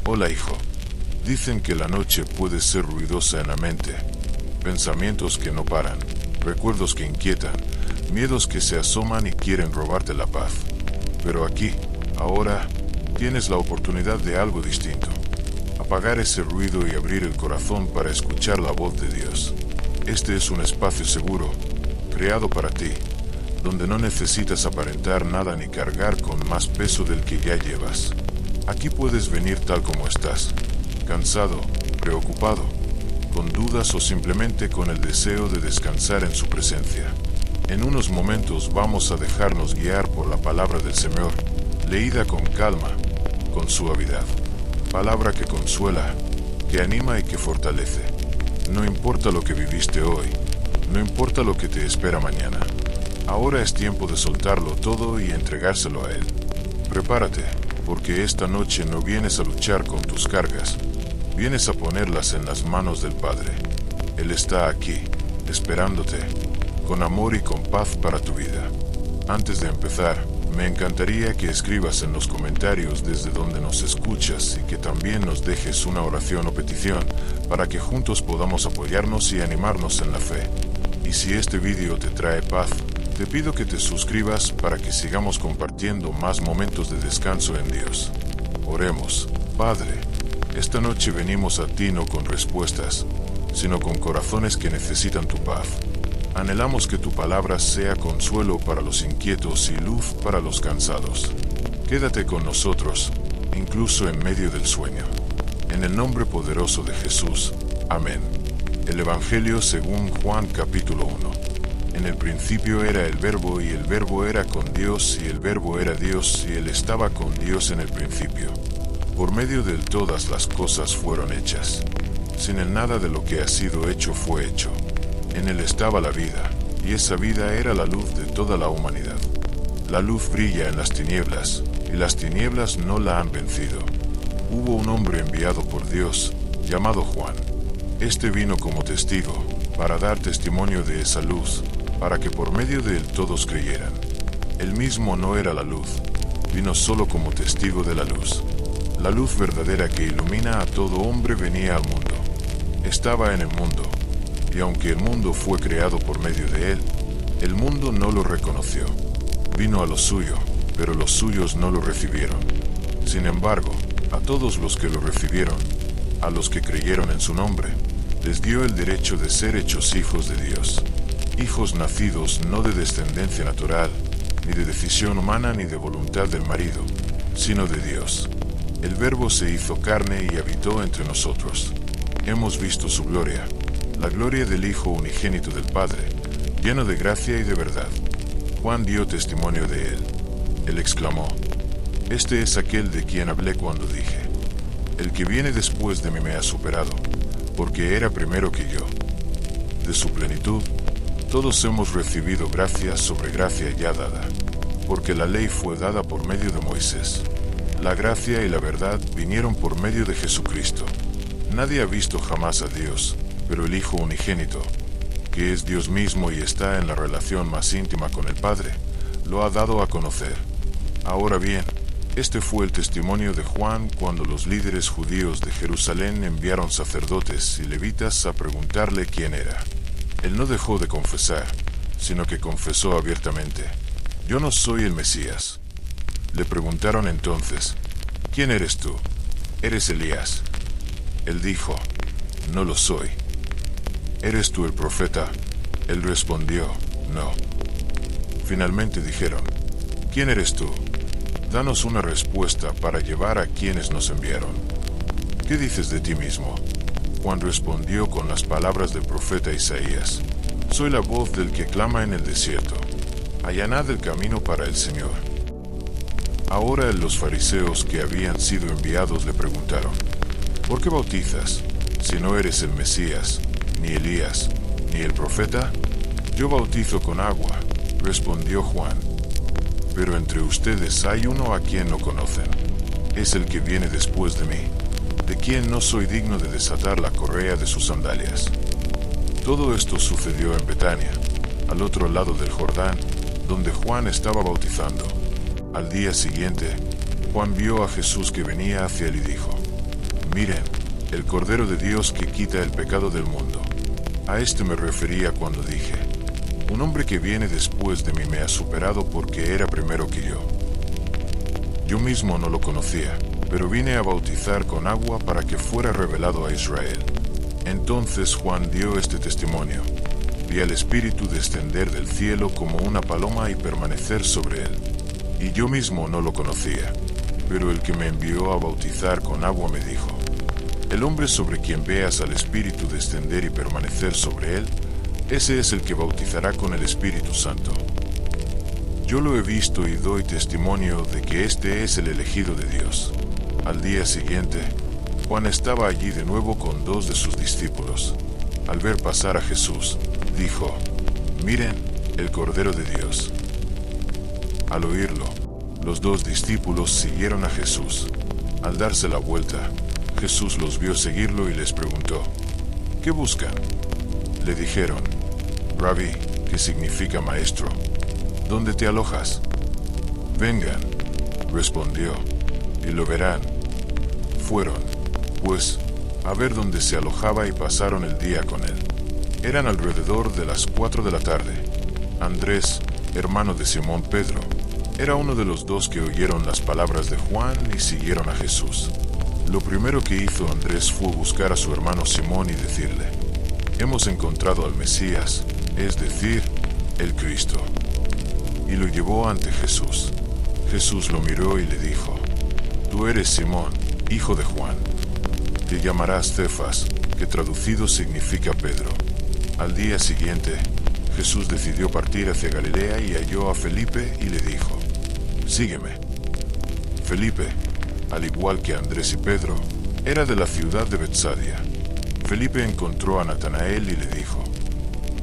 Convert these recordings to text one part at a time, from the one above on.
Hola hijo. Dicen que la noche puede ser ruidosa en la mente. Pensamientos que no paran, recuerdos que inquietan, miedos que se asoman y quieren robarte la paz. Pero aquí, ahora, tienes la oportunidad de algo distinto. Apagar ese ruido y abrir el corazón para escuchar la voz de Dios. Este es un espacio seguro, creado para ti, donde no necesitas aparentar nada ni cargar con más peso del que ya llevas. Aquí puedes venir tal como estás, cansado, preocupado, con dudas o simplemente con el deseo de descansar en su presencia. En unos momentos vamos a dejarnos guiar por la palabra del Señor, leída con calma, con suavidad. Palabra que consuela, que anima y que fortalece. No importa lo que viviste hoy, no importa lo que te espera mañana. Ahora es tiempo de soltarlo todo y entregárselo a Él. Prepárate, porque esta noche no vienes a luchar con tus cargas, vienes a ponerlas en las manos del Padre. Él está aquí, esperándote, con amor y con paz para tu vida. Antes de empezar, me encantaría que escribas en los comentarios desde donde nos escuchas y que también nos dejes una oración o petición para que juntos podamos apoyarnos y animarnos en la fe. Y si este vídeo te trae paz, te pido que te suscribas para que sigamos compartiendo más momentos de descanso en Dios. Oremos. Padre, esta noche venimos a ti no con respuestas, sino con corazones que necesitan tu paz. Anhelamos que tu palabra sea consuelo para los inquietos y luz para los cansados. Quédate con nosotros, incluso en medio del sueño. En el nombre poderoso de Jesús. Amén. El Evangelio según Juan capítulo 1. En el principio era el Verbo y el Verbo era con Dios y el Verbo era Dios y Él estaba con Dios en el principio. Por medio de Él todas las cosas fueron hechas. Sin Él nada de lo que ha sido hecho fue hecho. En Él estaba la vida, y esa vida era la luz de toda la humanidad. La luz brilla en las tinieblas, y las tinieblas no la han vencido. Hubo un hombre enviado por Dios, llamado Juan. Este vino como testigo, para dar testimonio de esa luz, para que por medio de él todos creyeran. Él mismo no era la luz, vino solo como testigo de la luz. La luz verdadera que ilumina a todo hombre venía al mundo. Estaba en el mundo, y aunque el mundo fue creado por medio de él, el mundo no lo reconoció. Vino a lo suyo, pero los suyos no lo recibieron. Sin embargo, a todos los que lo recibieron, a los que creyeron en su nombre, les dio el derecho de ser hechos hijos de Dios. Hijos nacidos no de descendencia natural, ni de decisión humana ni de voluntad del marido, sino de Dios. El Verbo se hizo carne y habitó entre nosotros. Hemos visto su gloria, la gloria del Hijo unigénito del Padre, lleno de gracia y de verdad. Juan dio testimonio de él. Él exclamó: Este es aquel de quien hablé cuando dije: El que viene después de mí me ha superado, porque era primero que yo. De su plenitud, todos hemos recibido gracia sobre gracia ya dada, porque la ley fue dada por medio de Moisés. La gracia y la verdad vinieron por medio de Jesucristo. Nadie ha visto jamás a Dios, pero el Hijo unigénito, que es Dios mismo y está en la relación más íntima con el Padre, lo ha dado a conocer. Ahora bien, este fue el testimonio de Juan cuando los líderes judíos de Jerusalén enviaron sacerdotes y levitas a preguntarle quién era. Él no dejó de confesar, sino que confesó abiertamente: Yo no soy el Mesías. Le preguntaron entonces: ¿Quién eres tú? ¿Eres Elías? Él dijo: No lo soy. ¿Eres tú el profeta? Él respondió: No. Finalmente dijeron: ¿Quién eres tú? Danos una respuesta para llevar a quienes nos enviaron. ¿Qué dices de ti mismo? Juan respondió con las palabras del profeta Isaías: Soy la voz del que clama en el desierto. Allanad el camino para el Señor. Ahora los fariseos que habían sido enviados le preguntaron: ¿Por qué bautizas, si no eres el Mesías, ni Elías, ni el profeta? Yo bautizo con agua, respondió Juan. Pero entre ustedes hay uno a quien no conocen. Es el que viene después de mí, de quien no soy digno de desatar la correa de sus sandalias. Todo esto sucedió en Betania, al otro lado del Jordán, donde Juan estaba bautizando. Al día siguiente, Juan vio a Jesús que venía hacia él y dijo: Miren, el Cordero de Dios que quita el pecado del mundo. A este me refería cuando dije, un hombre que viene después de mí me ha superado porque era primero que yo. Yo mismo no lo conocía, pero vine a bautizar con agua para que fuera revelado a Israel. Entonces Juan dio este testimonio. Vi al Espíritu descender del cielo como una paloma y permanecer sobre él. Y yo mismo no lo conocía, pero el que me envió a bautizar con agua me dijo, el hombre sobre quien veas al Espíritu descender y permanecer sobre él, ese es el que bautizará con el Espíritu Santo. Yo lo he visto y doy testimonio de que este es el elegido de Dios. Al día siguiente, Juan estaba allí de nuevo con 2 de sus discípulos. Al ver pasar a Jesús, dijo, miren, el Cordero de Dios. Al oírlo, los 2 discípulos siguieron a Jesús. Al darse la vuelta, Jesús los vio seguirlo y les preguntó, ¿qué buscan? Le dijeron, Rabí, que significa maestro, ¿dónde te alojas? Vengan, respondió, y lo verán. Fueron, pues, a ver dónde se alojaba y pasaron el día con él. Eran alrededor de las 4 de la tarde. Andrés, hermano de Simón Pedro, era uno de los 2 que oyeron las palabras de Juan y siguieron a Jesús. Lo primero que hizo Andrés fue buscar a su hermano Simón y decirle, hemos encontrado al Mesías, es decir, el Cristo. Y lo llevó ante Jesús. Jesús lo miró y le dijo, tú eres Simón, hijo de Juan. Te llamarás Cefas, que traducido significa Pedro. Al día siguiente, Jesús decidió partir hacia Galilea y halló a Felipe y le dijo, sígueme. Felipe, al igual que Andrés y Pedro, era de la ciudad de Betsaida. Felipe encontró a Natanael y le dijo,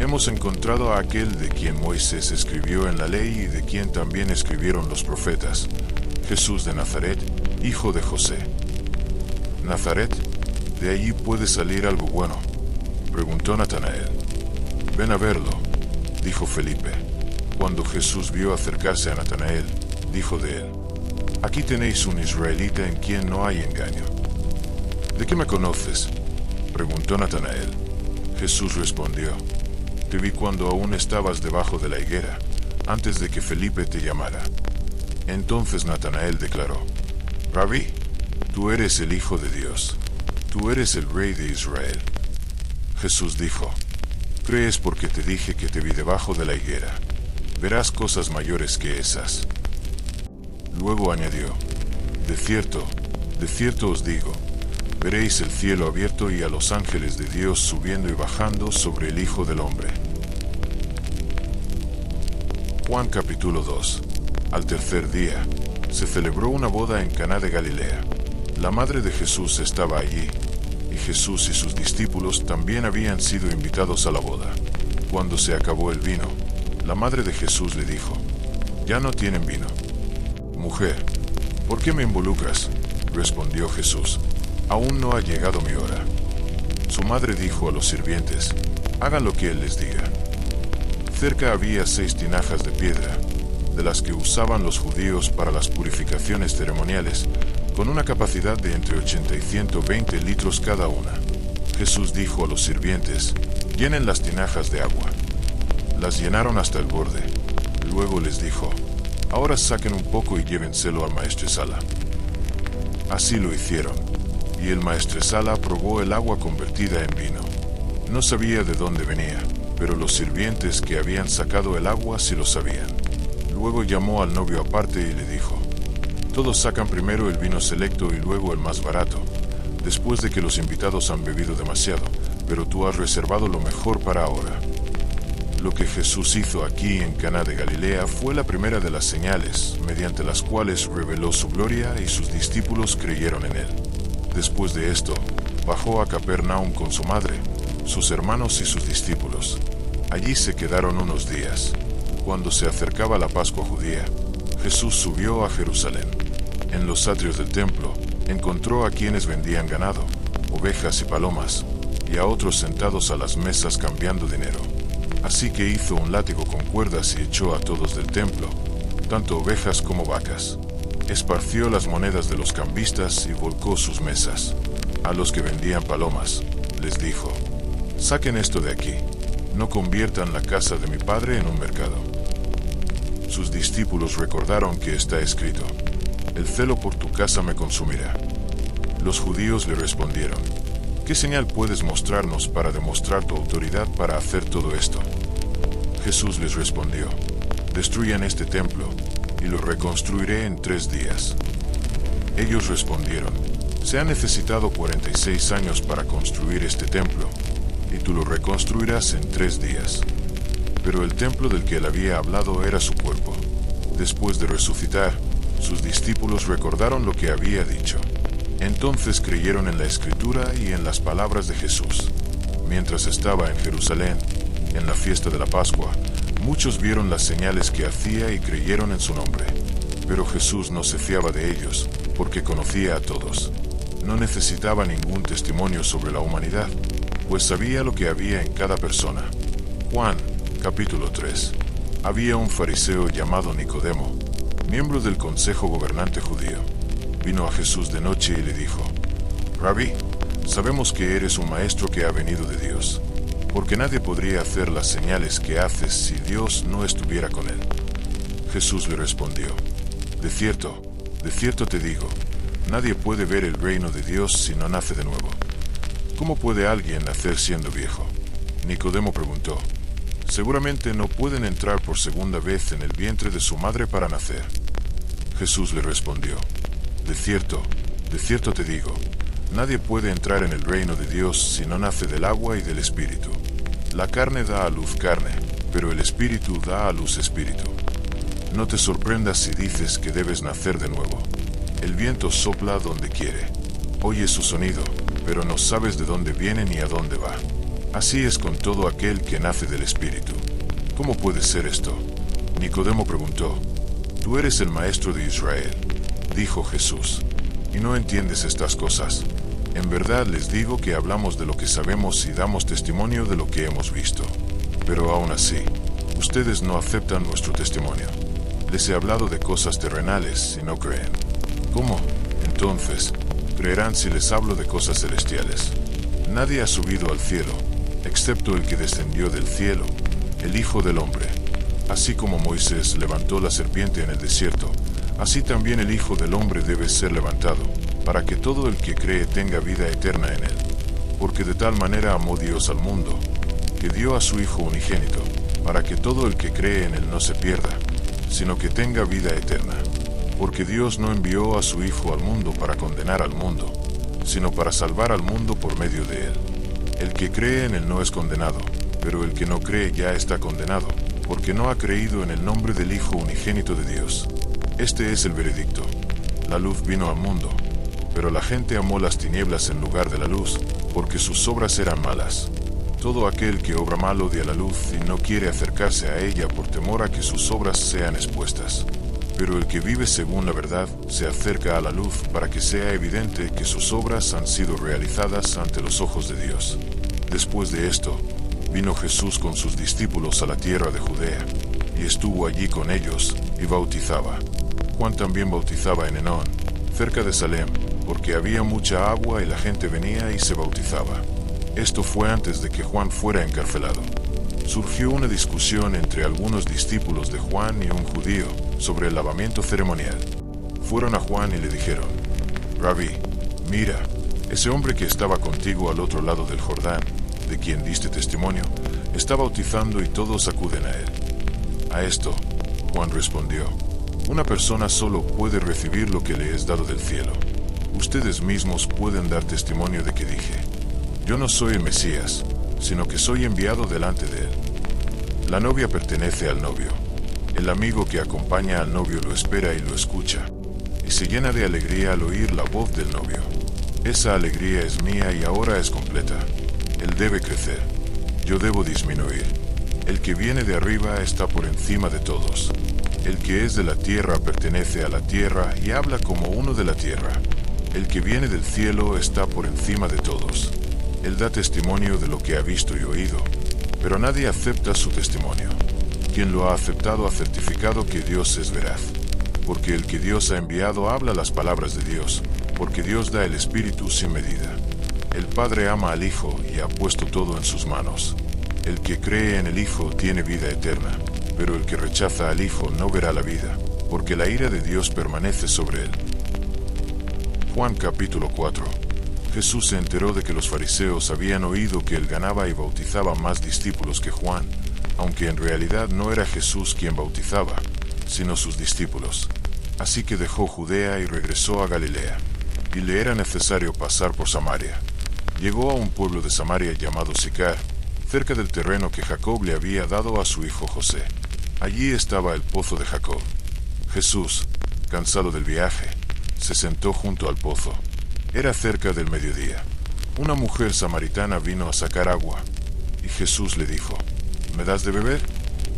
hemos encontrado a aquel de quien Moisés escribió en la ley y de quien también escribieron los profetas, Jesús de Nazaret, hijo de José. ¿Nazaret? ¿De allí puede salir algo bueno?, preguntó Natanael. Ven a verlo, dijo Felipe. Cuando Jesús vio acercarse a Natanael, dijo de él, aquí tenéis un israelita en quien no hay engaño. ¿De qué me conoces?, preguntó Natanael. Jesús respondió, te vi cuando aún estabas debajo de la higuera, antes de que Felipe te llamara. Entonces Natanael declaró, Rabí, tú eres el Hijo de Dios, tú eres el Rey de Israel. Jesús dijo, crees porque te dije que te vi debajo de la higuera, verás cosas mayores que esas. Luego añadió, de cierto os digo, veréis el cielo abierto y a los ángeles de Dios subiendo y bajando sobre el Hijo del Hombre. Juan capítulo 2. Al tercer día, se celebró una boda en Caná de Galilea. La madre de Jesús estaba allí, y Jesús y sus discípulos también habían sido invitados a la boda. Cuando se acabó el vino, la madre de Jesús le dijo, ya no tienen vino. Mujer, ¿por qué me involucras?, respondió Jesús, aún no ha llegado mi hora. Su madre dijo a los sirvientes, hagan lo que él les diga. Cerca había 6 tinajas de piedra, de las que usaban los judíos para las purificaciones ceremoniales, con una capacidad de entre 80 y 120 litros cada una. Jesús dijo a los sirvientes, llenen las tinajas de agua. Las llenaron hasta el borde. Luego les dijo, ahora saquen un poco y llévenselo al maestresala. Así lo hicieron, y el maestresala probó el agua convertida en vino. No sabía de dónde venía, pero los sirvientes que habían sacado el agua sí lo sabían. Luego llamó al novio aparte y le dijo, todos sacan primero el vino selecto y luego el más barato, después de que los invitados han bebido demasiado, pero tú has reservado lo mejor para ahora. Lo que Jesús hizo aquí en Caná de Galilea fue la primera de las señales, mediante las cuales reveló su gloria y sus discípulos creyeron en él. Después de esto, bajó a Capernaum con su madre, sus hermanos y sus discípulos. Allí se quedaron unos días. Cuando se acercaba la Pascua judía, Jesús subió a Jerusalén. En los atrios del templo, encontró a quienes vendían ganado, ovejas y palomas, y a otros sentados a las mesas cambiando dinero. Así que hizo un látigo con cuerdas y echó a todos del templo, tanto ovejas como vacas. Esparció las monedas de los cambistas y volcó sus mesas. A los que vendían palomas, les dijo: saquen esto de aquí, no conviertan la casa de mi padre en un mercado. Sus discípulos recordaron que está escrito: el celo por tu casa me consumirá. Los judíos le respondieron: ¿qué señal puedes mostrarnos para demostrar tu autoridad para hacer todo esto? Jesús les respondió: destruyan este templo, y lo reconstruiré en 3 días. Ellos respondieron: se han necesitado 46 años para construir este templo, y tú lo reconstruirás en 3 días. Pero el templo del que él había hablado era su cuerpo. Después de resucitar, sus discípulos recordaron lo que había dicho. Entonces creyeron en la Escritura y en las palabras de Jesús. Mientras estaba en Jerusalén, en la fiesta de la Pascua, muchos vieron las señales que hacía y creyeron en su nombre. Pero Jesús no se fiaba de ellos, porque conocía a todos. No necesitaba ningún testimonio sobre la humanidad, pues sabía lo que había en cada persona. Juan, capítulo 3. Había un fariseo llamado Nicodemo, miembro del consejo gobernante judío. Vino a Jesús de noche y le dijo: Rabí, sabemos que eres un maestro que ha venido de Dios, porque nadie podría hacer las señales que haces si Dios no estuviera con él. Jesús le respondió: de cierto te digo, nadie puede ver el reino de Dios si no nace de nuevo. ¿Cómo puede alguien nacer siendo viejo? Nicodemo preguntó: seguramente no pueden entrar por segunda vez en el vientre de su madre para nacer. Jesús le respondió: de cierto te digo, nadie puede entrar en el reino de Dios si no nace del agua y del Espíritu. La carne da a luz carne, pero el Espíritu da a luz espíritu. No te sorprendas si dices que debes nacer de nuevo. El viento sopla donde quiere. Oyes su sonido, pero no sabes de dónde viene ni a dónde va. Así es con todo aquel que nace del Espíritu. ¿Cómo puede ser esto? Nicodemo preguntó: tú eres el maestro de Israel, dijo Jesús, y no entiendes estas cosas. En verdad les digo que hablamos de lo que sabemos y damos testimonio de lo que hemos visto. Pero aún así, ustedes no aceptan nuestro testimonio. Les he hablado de cosas terrenales y no creen. ¿Cómo, entonces, creerán si les hablo de cosas celestiales? Nadie ha subido al cielo, excepto el que descendió del cielo, el Hijo del Hombre. Así como Moisés levantó la serpiente en el desierto, así también el Hijo del Hombre debe ser levantado, para que todo el que cree tenga vida eterna en él. Porque de tal manera amó Dios al mundo, que dio a su Hijo unigénito, para que todo el que cree en él no se pierda, sino que tenga vida eterna. Porque Dios no envió a su Hijo al mundo para condenar al mundo, sino para salvar al mundo por medio de él. El que cree en él no es condenado, pero el que no cree ya está condenado, porque no ha creído en el nombre del Hijo unigénito de Dios. Este es el veredicto: la luz vino al mundo, pero la gente amó las tinieblas en lugar de la luz, porque sus obras eran malas. Todo aquel que obra mal odia la luz y no quiere acercarse a ella por temor a que sus obras sean expuestas. Pero el que vive según la verdad se acerca a la luz para que sea evidente que sus obras han sido realizadas ante los ojos de Dios. Después de esto, vino Jesús con sus discípulos a la tierra de Judea, y estuvo allí con ellos, y bautizaba. Juan también bautizaba en Enón, cerca de Salem, porque había mucha agua y la gente venía y se bautizaba. Esto fue antes de que Juan fuera encarcelado. Surgió una discusión entre algunos discípulos de Juan y un judío sobre el lavamiento ceremonial. Fueron a Juan y le dijeron: Rabí, mira, ese hombre que estaba contigo al otro lado del Jordán, de quien diste testimonio, está bautizando y todos acuden a él. A esto, Juan respondió: una persona solo puede recibir lo que le es dado del cielo. Ustedes mismos pueden dar testimonio de que dije: yo no soy el Mesías, sino que soy enviado delante de él. La novia pertenece al novio. El amigo que acompaña al novio lo espera y lo escucha, y se llena de alegría al oír la voz del novio. Esa alegría es mía y ahora es completa. Él debe crecer, yo debo disminuir. El que viene de arriba está por encima de todos. El que es de la tierra pertenece a la tierra y habla como uno de la tierra. El que viene del cielo está por encima de todos. Él da testimonio de lo que ha visto y oído, pero nadie acepta su testimonio. Quien lo ha aceptado ha certificado que Dios es veraz. Porque el que Dios ha enviado habla las palabras de Dios, porque Dios da el Espíritu sin medida. El Padre ama al Hijo y ha puesto todo en sus manos. El que cree en el Hijo tiene vida eterna, pero el que rechaza al Hijo no verá la vida, porque la ira de Dios permanece sobre él. Juan capítulo 4. Jesús se enteró de que los fariseos habían oído que él ganaba y bautizaba más discípulos que Juan, aunque en realidad no era Jesús quien bautizaba, sino sus discípulos. Así que dejó Judea y regresó a Galilea, y le era necesario pasar por Samaria. Llegó a un pueblo de Samaria llamado Sicar, cerca del terreno que Jacob le había dado a su hijo José. Allí estaba el pozo de Jacob. Jesús, cansado del viaje, se sentó junto al pozo. Era cerca del mediodía. Una mujer samaritana vino a sacar agua, y Jesús le dijo: ¿Me das de beber?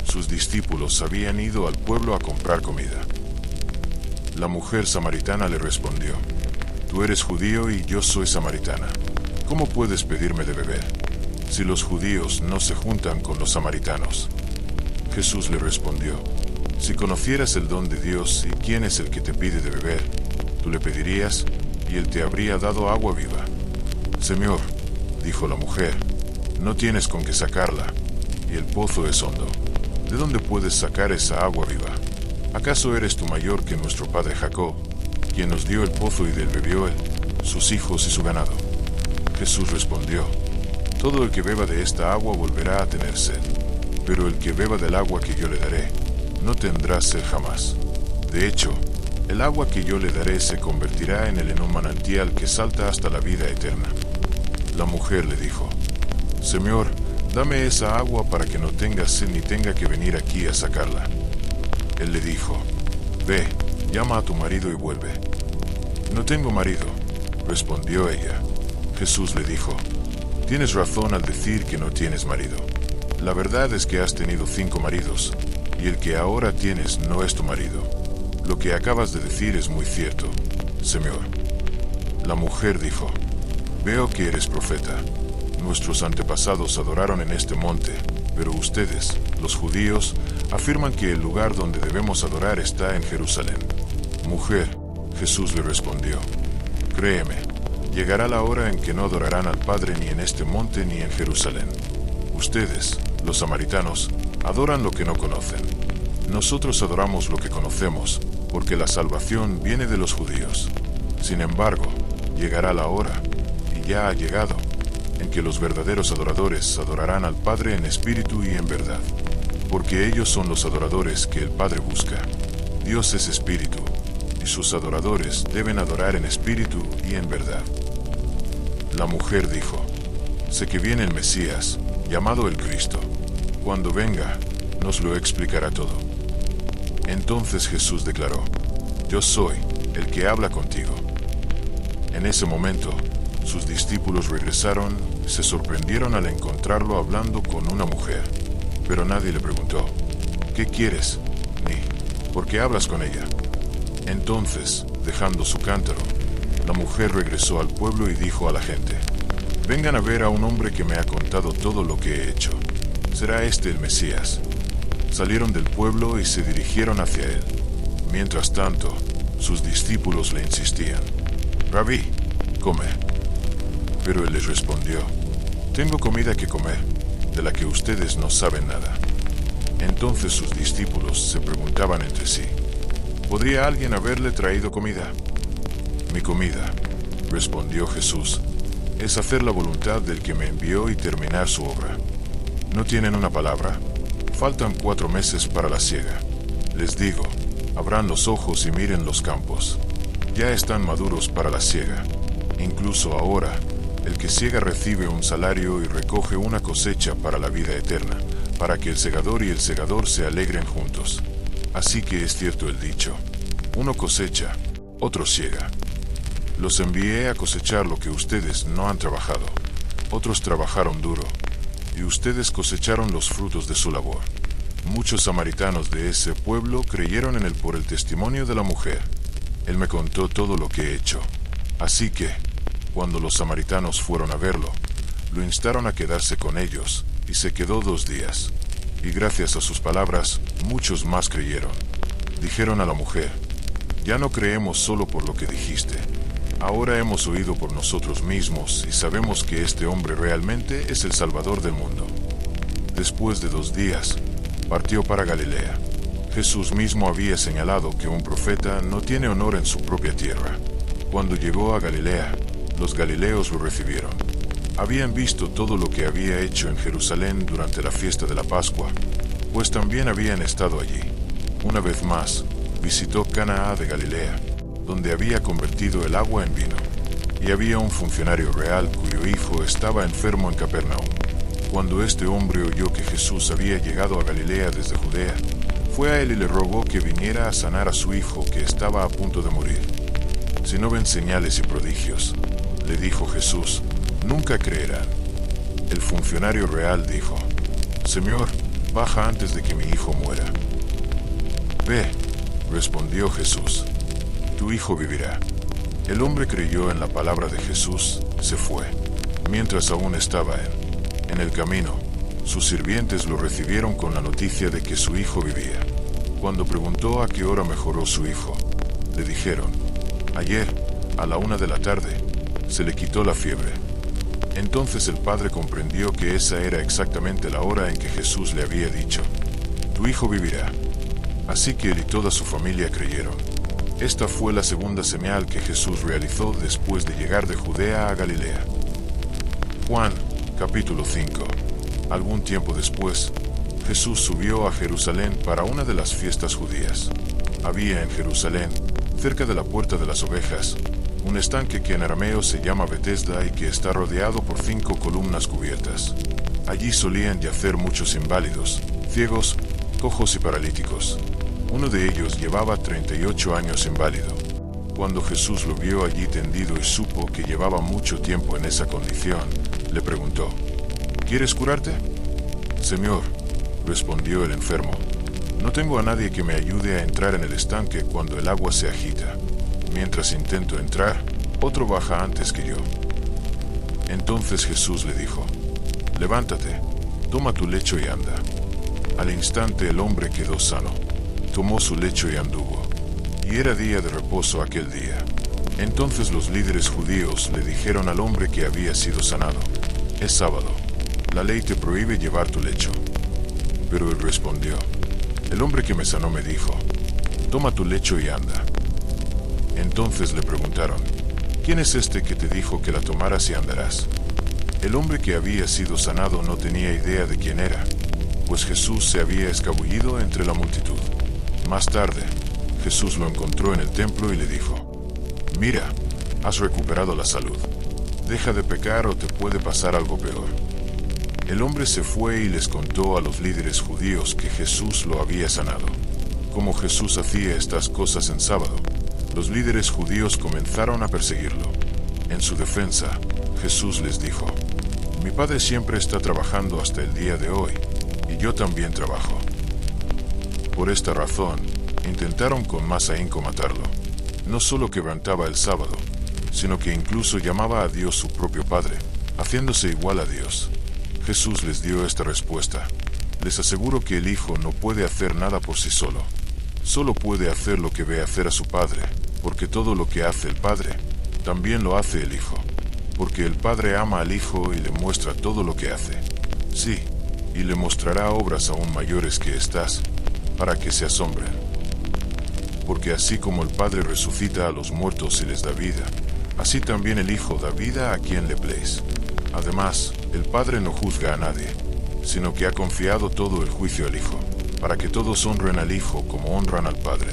Sus discípulos habían ido al pueblo a comprar comida. La mujer samaritana le respondió: Tú eres judío y yo soy samaritana. ¿Cómo puedes pedirme de beber, si los judíos no se juntan con los samaritanos? Jesús le respondió: Si conocieras el don de Dios y quién es el que te pide de beber, tú le pedirías, y él te habría dado agua viva. Señor, dijo la mujer, no tienes con qué sacarla, y el pozo es hondo. ¿De dónde puedes sacar esa agua viva? ¿Acaso eres tú mayor que nuestro padre Jacob, quien nos dio el pozo y del bebió él, sus hijos y su ganado? Jesús respondió: Todo el que beba de esta agua volverá a tener sed, pero el que beba del agua que yo le daré, no tendrá sed jamás. De hecho, el agua que yo le daré se convertirá en él en un manantial que salta hasta la vida eterna. La mujer le dijo: Señor, dame esa agua para que no tenga sed ni tenga que venir aquí a sacarla. Él le dijo: Ve, llama a tu marido y vuelve. No tengo marido, respondió ella. Jesús le dijo: Tienes razón al decir que no tienes marido. La verdad es que has tenido 5 maridos, y el que ahora tienes no es tu marido. Lo que acabas de decir es muy cierto, Señor. La mujer dijo: Veo que eres profeta. Nuestros antepasados adoraron en este monte, pero ustedes, los judíos, afirman que el lugar donde debemos adorar está en Jerusalén. Mujer, Jesús le respondió: Créeme, llegará la hora en que no adorarán al Padre ni en este monte ni en Jerusalén. Ustedes, los samaritanos, adoran lo que no conocen. Nosotros adoramos lo que conocemos, porque la salvación viene de los judíos. Sin embargo, llegará la hora, y ya ha llegado, en que los verdaderos adoradores adorarán al Padre en espíritu y en verdad, porque ellos son los adoradores que el Padre busca. Dios es espíritu, y sus adoradores deben adorar en espíritu y en verdad. La mujer dijo: Sé que viene el Mesías, llamado el Cristo. Cuando venga, nos lo explicará todo. Entonces Jesús declaró: Yo soy el que habla contigo. En ese momento, sus discípulos regresaron y se sorprendieron al encontrarlo hablando con una mujer. Pero nadie le preguntó: ¿Qué quieres? Ni ¿por qué hablas con ella? Entonces, dejando su cántaro, la mujer regresó al pueblo y dijo a la gente: Vengan a ver a un hombre que me ha contado todo lo que he hecho. ¿Será este el Mesías? Salieron del pueblo y se dirigieron hacia él. Mientras tanto, sus discípulos le insistían: Rabí, come. Pero él les respondió: Tengo comida que comer, de la que ustedes no saben nada. Entonces sus discípulos se preguntaban entre sí: ¿Podría alguien haberle traído comida? Mi comida, respondió Jesús, es hacer la voluntad del que me envió y terminar su obra. ¿No tienen una palabra? Faltan 4 meses para la siega. Les digo, abran los ojos y miren los campos. Ya están maduros para la siega. Incluso ahora, el que siega recibe un salario y recoge una cosecha para la vida eterna, para que el segador y el segador se alegren juntos. Así que es cierto el dicho: uno cosecha, otro siega. Los envié a cosechar lo que ustedes no han trabajado. Otros trabajaron duro, y ustedes cosecharon los frutos de su labor. Muchos samaritanos de ese pueblo creyeron en él por el testimonio de la mujer. Él me contó todo lo que he hecho. Así que, cuando los samaritanos fueron a verlo, lo instaron a quedarse con ellos, y se quedó 2 días. Y gracias a sus palabras, muchos más creyeron. Dijeron a la mujer: Ya no creemos solo por lo que dijiste, Ahora hemos oído por nosotros mismos y sabemos que este hombre realmente es el Salvador del mundo. Después de 2 días, partió para Galilea. Jesús mismo había señalado que un profeta no tiene honor en su propia tierra. Cuando llegó a Galilea, los galileos lo recibieron. Habían visto todo lo que había hecho en Jerusalén durante la fiesta de la Pascua, pues también habían estado allí. Una vez más, visitó Canaá de Galilea, donde había convertido el agua en vino. Y había un funcionario real cuyo hijo estaba enfermo en Capernaum. Cuando este hombre oyó que Jesús había llegado a Galilea desde Judea, fue a él y le rogó que viniera a sanar a su hijo que estaba a punto de morir. Si no ven señales y prodigios, le dijo Jesús, nunca creerán. El funcionario real dijo, Señor, baja antes de que mi hijo muera. Ve, respondió Jesús, tu hijo vivirá. El hombre creyó en la palabra de Jesús, se fue. Mientras aún estaba en el camino, sus sirvientes lo recibieron con la noticia de que su hijo vivía. Cuando preguntó a qué hora mejoró su hijo, le dijeron, ayer, a la 1 de la tarde, se le quitó la fiebre. Entonces el padre comprendió que esa era exactamente la hora en que Jesús le había dicho, tu hijo vivirá. Así que él y toda su familia creyeron. Esta fue la segunda señal que Jesús realizó después de llegar de Judea a Galilea. Juan, capítulo 5. Algún tiempo después, Jesús subió a Jerusalén para una de las fiestas judías. Había en Jerusalén, cerca de la puerta de las ovejas, un estanque que en arameo se llama Betesda y que está rodeado por 5 columnas cubiertas. Allí solían yacer muchos inválidos, ciegos, cojos y paralíticos. Uno de ellos llevaba 38 años inválido. Cuando Jesús lo vio allí tendido y supo que llevaba mucho tiempo en esa condición, le preguntó, ¿quieres curarte? Señor, respondió el enfermo, no tengo a nadie que me ayude a entrar en el estanque cuando el agua se agita. Mientras intento entrar, otro baja antes que yo. Entonces Jesús le dijo, levántate, toma tu lecho y anda. Al instante el hombre quedó sano. Tomó su lecho y anduvo. Y era día de reposo aquel día. Entonces los líderes judíos le dijeron al hombre que había sido sanado, es sábado, la ley te prohíbe llevar tu lecho. Pero él respondió, el hombre que me sanó me dijo, toma tu lecho y anda. Entonces le preguntaron, ¿quién es este que te dijo que la tomaras y andarás? El hombre que había sido sanado no tenía idea de quién era, pues Jesús se había escabullido entre la multitud. Más tarde, Jesús lo encontró en el templo y le dijo, mira, has recuperado la salud. Deja de pecar o te puede pasar algo peor. El hombre se fue y les contó a los líderes judíos que Jesús lo había sanado. Como Jesús hacía estas cosas en sábado, los líderes judíos comenzaron a perseguirlo. En su defensa, Jesús les dijo, mi Padre siempre está trabajando hasta el día de hoy, y yo también trabajo. Por esta razón, intentaron con más ahínco matarlo. No solo quebrantaba el sábado, sino que incluso llamaba a Dios su propio Padre, haciéndose igual a Dios. Jesús les dio esta respuesta, les aseguro que el Hijo no puede hacer nada por sí solo. Solo puede hacer lo que ve hacer a su Padre, porque todo lo que hace el Padre, también lo hace el Hijo. Porque el Padre ama al Hijo y le muestra todo lo que hace. Sí, y le mostrará obras aún mayores que estas, para que se asombren. Porque así como el Padre resucita a los muertos y les da vida, así también el Hijo da vida a quien le place. Además, el Padre no juzga a nadie, sino que ha confiado todo el juicio al Hijo, para que todos honren al Hijo como honran al Padre.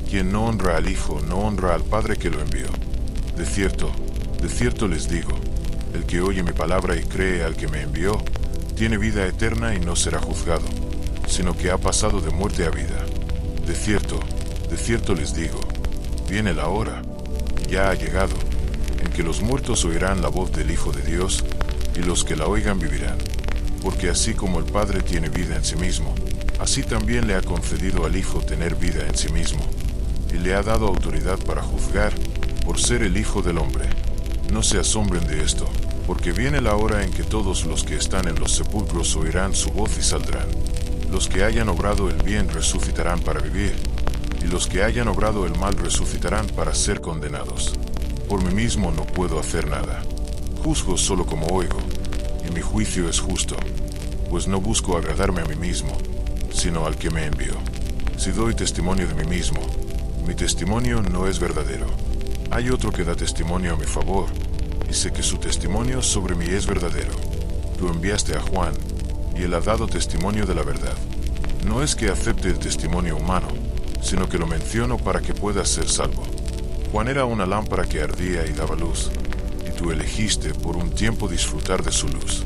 Quien no honra al Hijo no honra al Padre que lo envió. De cierto les digo, el que oye mi palabra y cree al que me envió, tiene vida eterna y no será juzgado, sino que ha pasado de muerte a vida. De cierto les digo, viene la hora, ya ha llegado, en que los muertos oirán la voz del Hijo de Dios, y los que la oigan vivirán. Porque así como el Padre tiene vida en sí mismo, así también le ha concedido al Hijo tener vida en sí mismo, y le ha dado autoridad para juzgar, por ser el Hijo del Hombre. No se asombren de esto, porque viene la hora en que todos los que están en los sepulcros oirán su voz y saldrán. Los que hayan obrado el bien resucitarán para vivir, y los que hayan obrado el mal resucitarán para ser condenados. Por mí mismo no puedo hacer nada. Juzgo solo como oigo, y mi juicio es justo, pues no busco agradarme a mí mismo, sino al que me envió. Si doy testimonio de mí mismo, mi testimonio no es verdadero. Hay otro que da testimonio a mi favor, y sé que su testimonio sobre mí es verdadero. Tú enviaste a Juan, y él ha dado testimonio de la verdad. No es que acepte el testimonio humano, sino que lo menciono para que puedas ser salvo. Juan era una lámpara que ardía y daba luz, y tú elegiste por un tiempo disfrutar de su luz.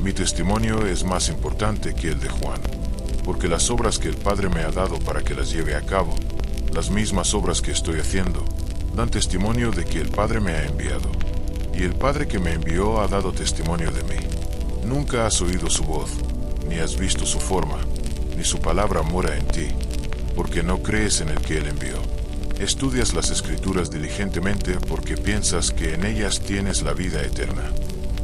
Mi testimonio es más importante que el de Juan, porque las obras que el Padre me ha dado para que las lleve a cabo, las mismas obras que estoy haciendo, dan testimonio de que el Padre me ha enviado, y el Padre que me envió ha dado testimonio de mí. Nunca has oído su voz, ni has visto su forma, ni su palabra mora en ti, porque no crees en el que él envió. Estudias las Escrituras diligentemente porque piensas que en ellas tienes la vida eterna.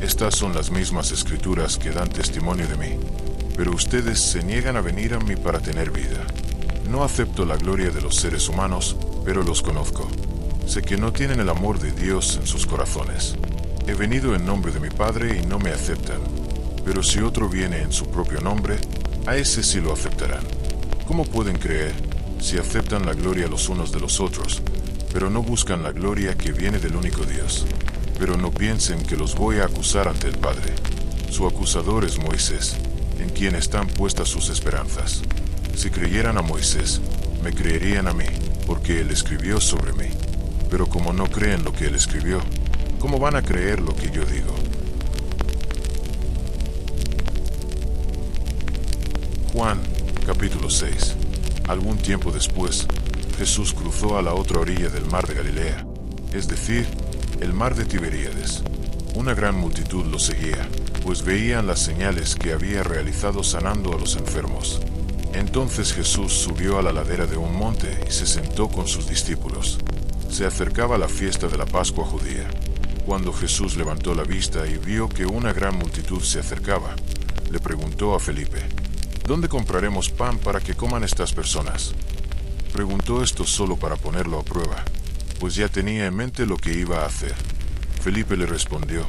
Estas son las mismas Escrituras que dan testimonio de mí, pero ustedes se niegan a venir a mí para tener vida. No acepto la gloria de los seres humanos, pero los conozco. Sé que no tienen el amor de Dios en sus corazones. He venido en nombre de mi Padre y no me aceptan, pero si otro viene en su propio nombre, a ese sí lo aceptarán. ¿Cómo pueden creer si aceptan la gloria los unos de los otros, pero no buscan la gloria que viene del único Dios? Pero no piensen que los voy a acusar ante el Padre. Su acusador es Moisés, en quien están puestas sus esperanzas. Si creyeran a Moisés, me creerían a mí, porque él escribió sobre mí. Pero como no creen lo que él escribió, ¿cómo van a creer lo que yo digo? Juan, capítulo 6. Algún tiempo después, Jesús cruzó a la otra orilla del mar de Galilea, es decir, el mar de Tiberíades. Una gran multitud lo seguía, pues veían las señales que había realizado sanando a los enfermos. Entonces Jesús subió a la ladera de un monte y se sentó con sus discípulos. Se acercaba la fiesta de la Pascua judía. Cuando Jesús levantó la vista y vio que una gran multitud se acercaba, le preguntó a Felipe: ¿Dónde compraremos pan para que coman estas personas? Preguntó esto solo para ponerlo a prueba, pues ya tenía en mente lo que iba a hacer. Felipe le respondió: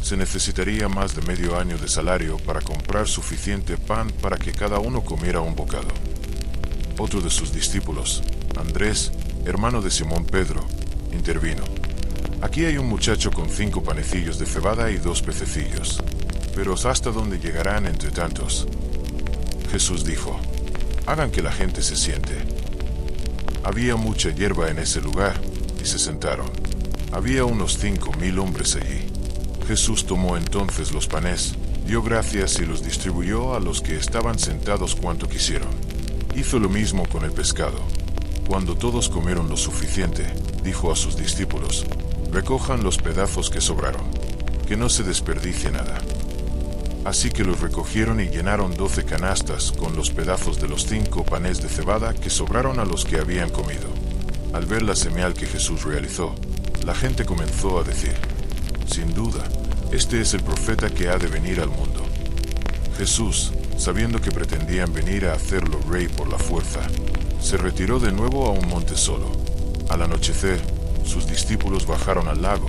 se necesitaría más de medio año de salario para comprar suficiente pan para que cada uno comiera un bocado. Otro de sus discípulos, Andrés, hermano de Simón Pedro, intervino: aquí hay un muchacho con 5 panecillos de cebada y 2 pececillos, pero ¿hasta dónde llegarán entre tantos? Jesús dijo: hagan que la gente se siente. Había mucha hierba en ese lugar, y se sentaron. Había unos 5,000 hombres allí. Jesús tomó entonces los panes, dio gracias y los distribuyó a los que estaban sentados cuanto quisieron. Hizo lo mismo con el pescado. Cuando todos comieron lo suficiente, dijo a sus discípulos: recojan los pedazos que sobraron, que no se desperdicie nada. Así que los recogieron y llenaron 12 canastas con los pedazos de los 5 panes de cebada que sobraron a los que habían comido. Al ver la señal que Jesús realizó, la gente comenzó a decir: sin duda, este es el profeta que ha de venir al mundo. Jesús, sabiendo que pretendían venir a hacerlo rey por la fuerza, se retiró de nuevo a un monte solo. Al anochecer, sus discípulos bajaron al lago,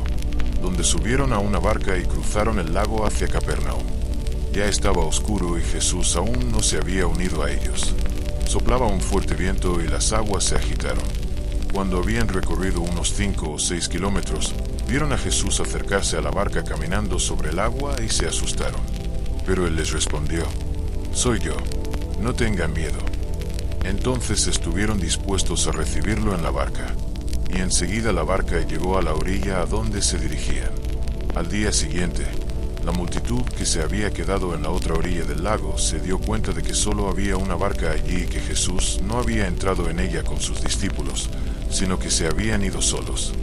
donde subieron a una barca y cruzaron el lago hacia Capernaum. Ya estaba oscuro y Jesús aún no se había unido a ellos. Soplaba un fuerte viento y las aguas se agitaron. Cuando habían recorrido unos 5 o 6 kilómetros, vieron a Jesús acercarse a la barca caminando sobre el agua y se asustaron. Pero él les respondió: soy yo, no tengan miedo. Entonces estuvieron dispuestos a recibirlo en la barca, y enseguida la barca llegó a la orilla a donde se dirigían. Al día siguiente, la multitud que se había quedado en la otra orilla del lago se dio cuenta de que solo había una barca allí y que Jesús no había entrado en ella con sus discípulos, sino que se habían ido solos.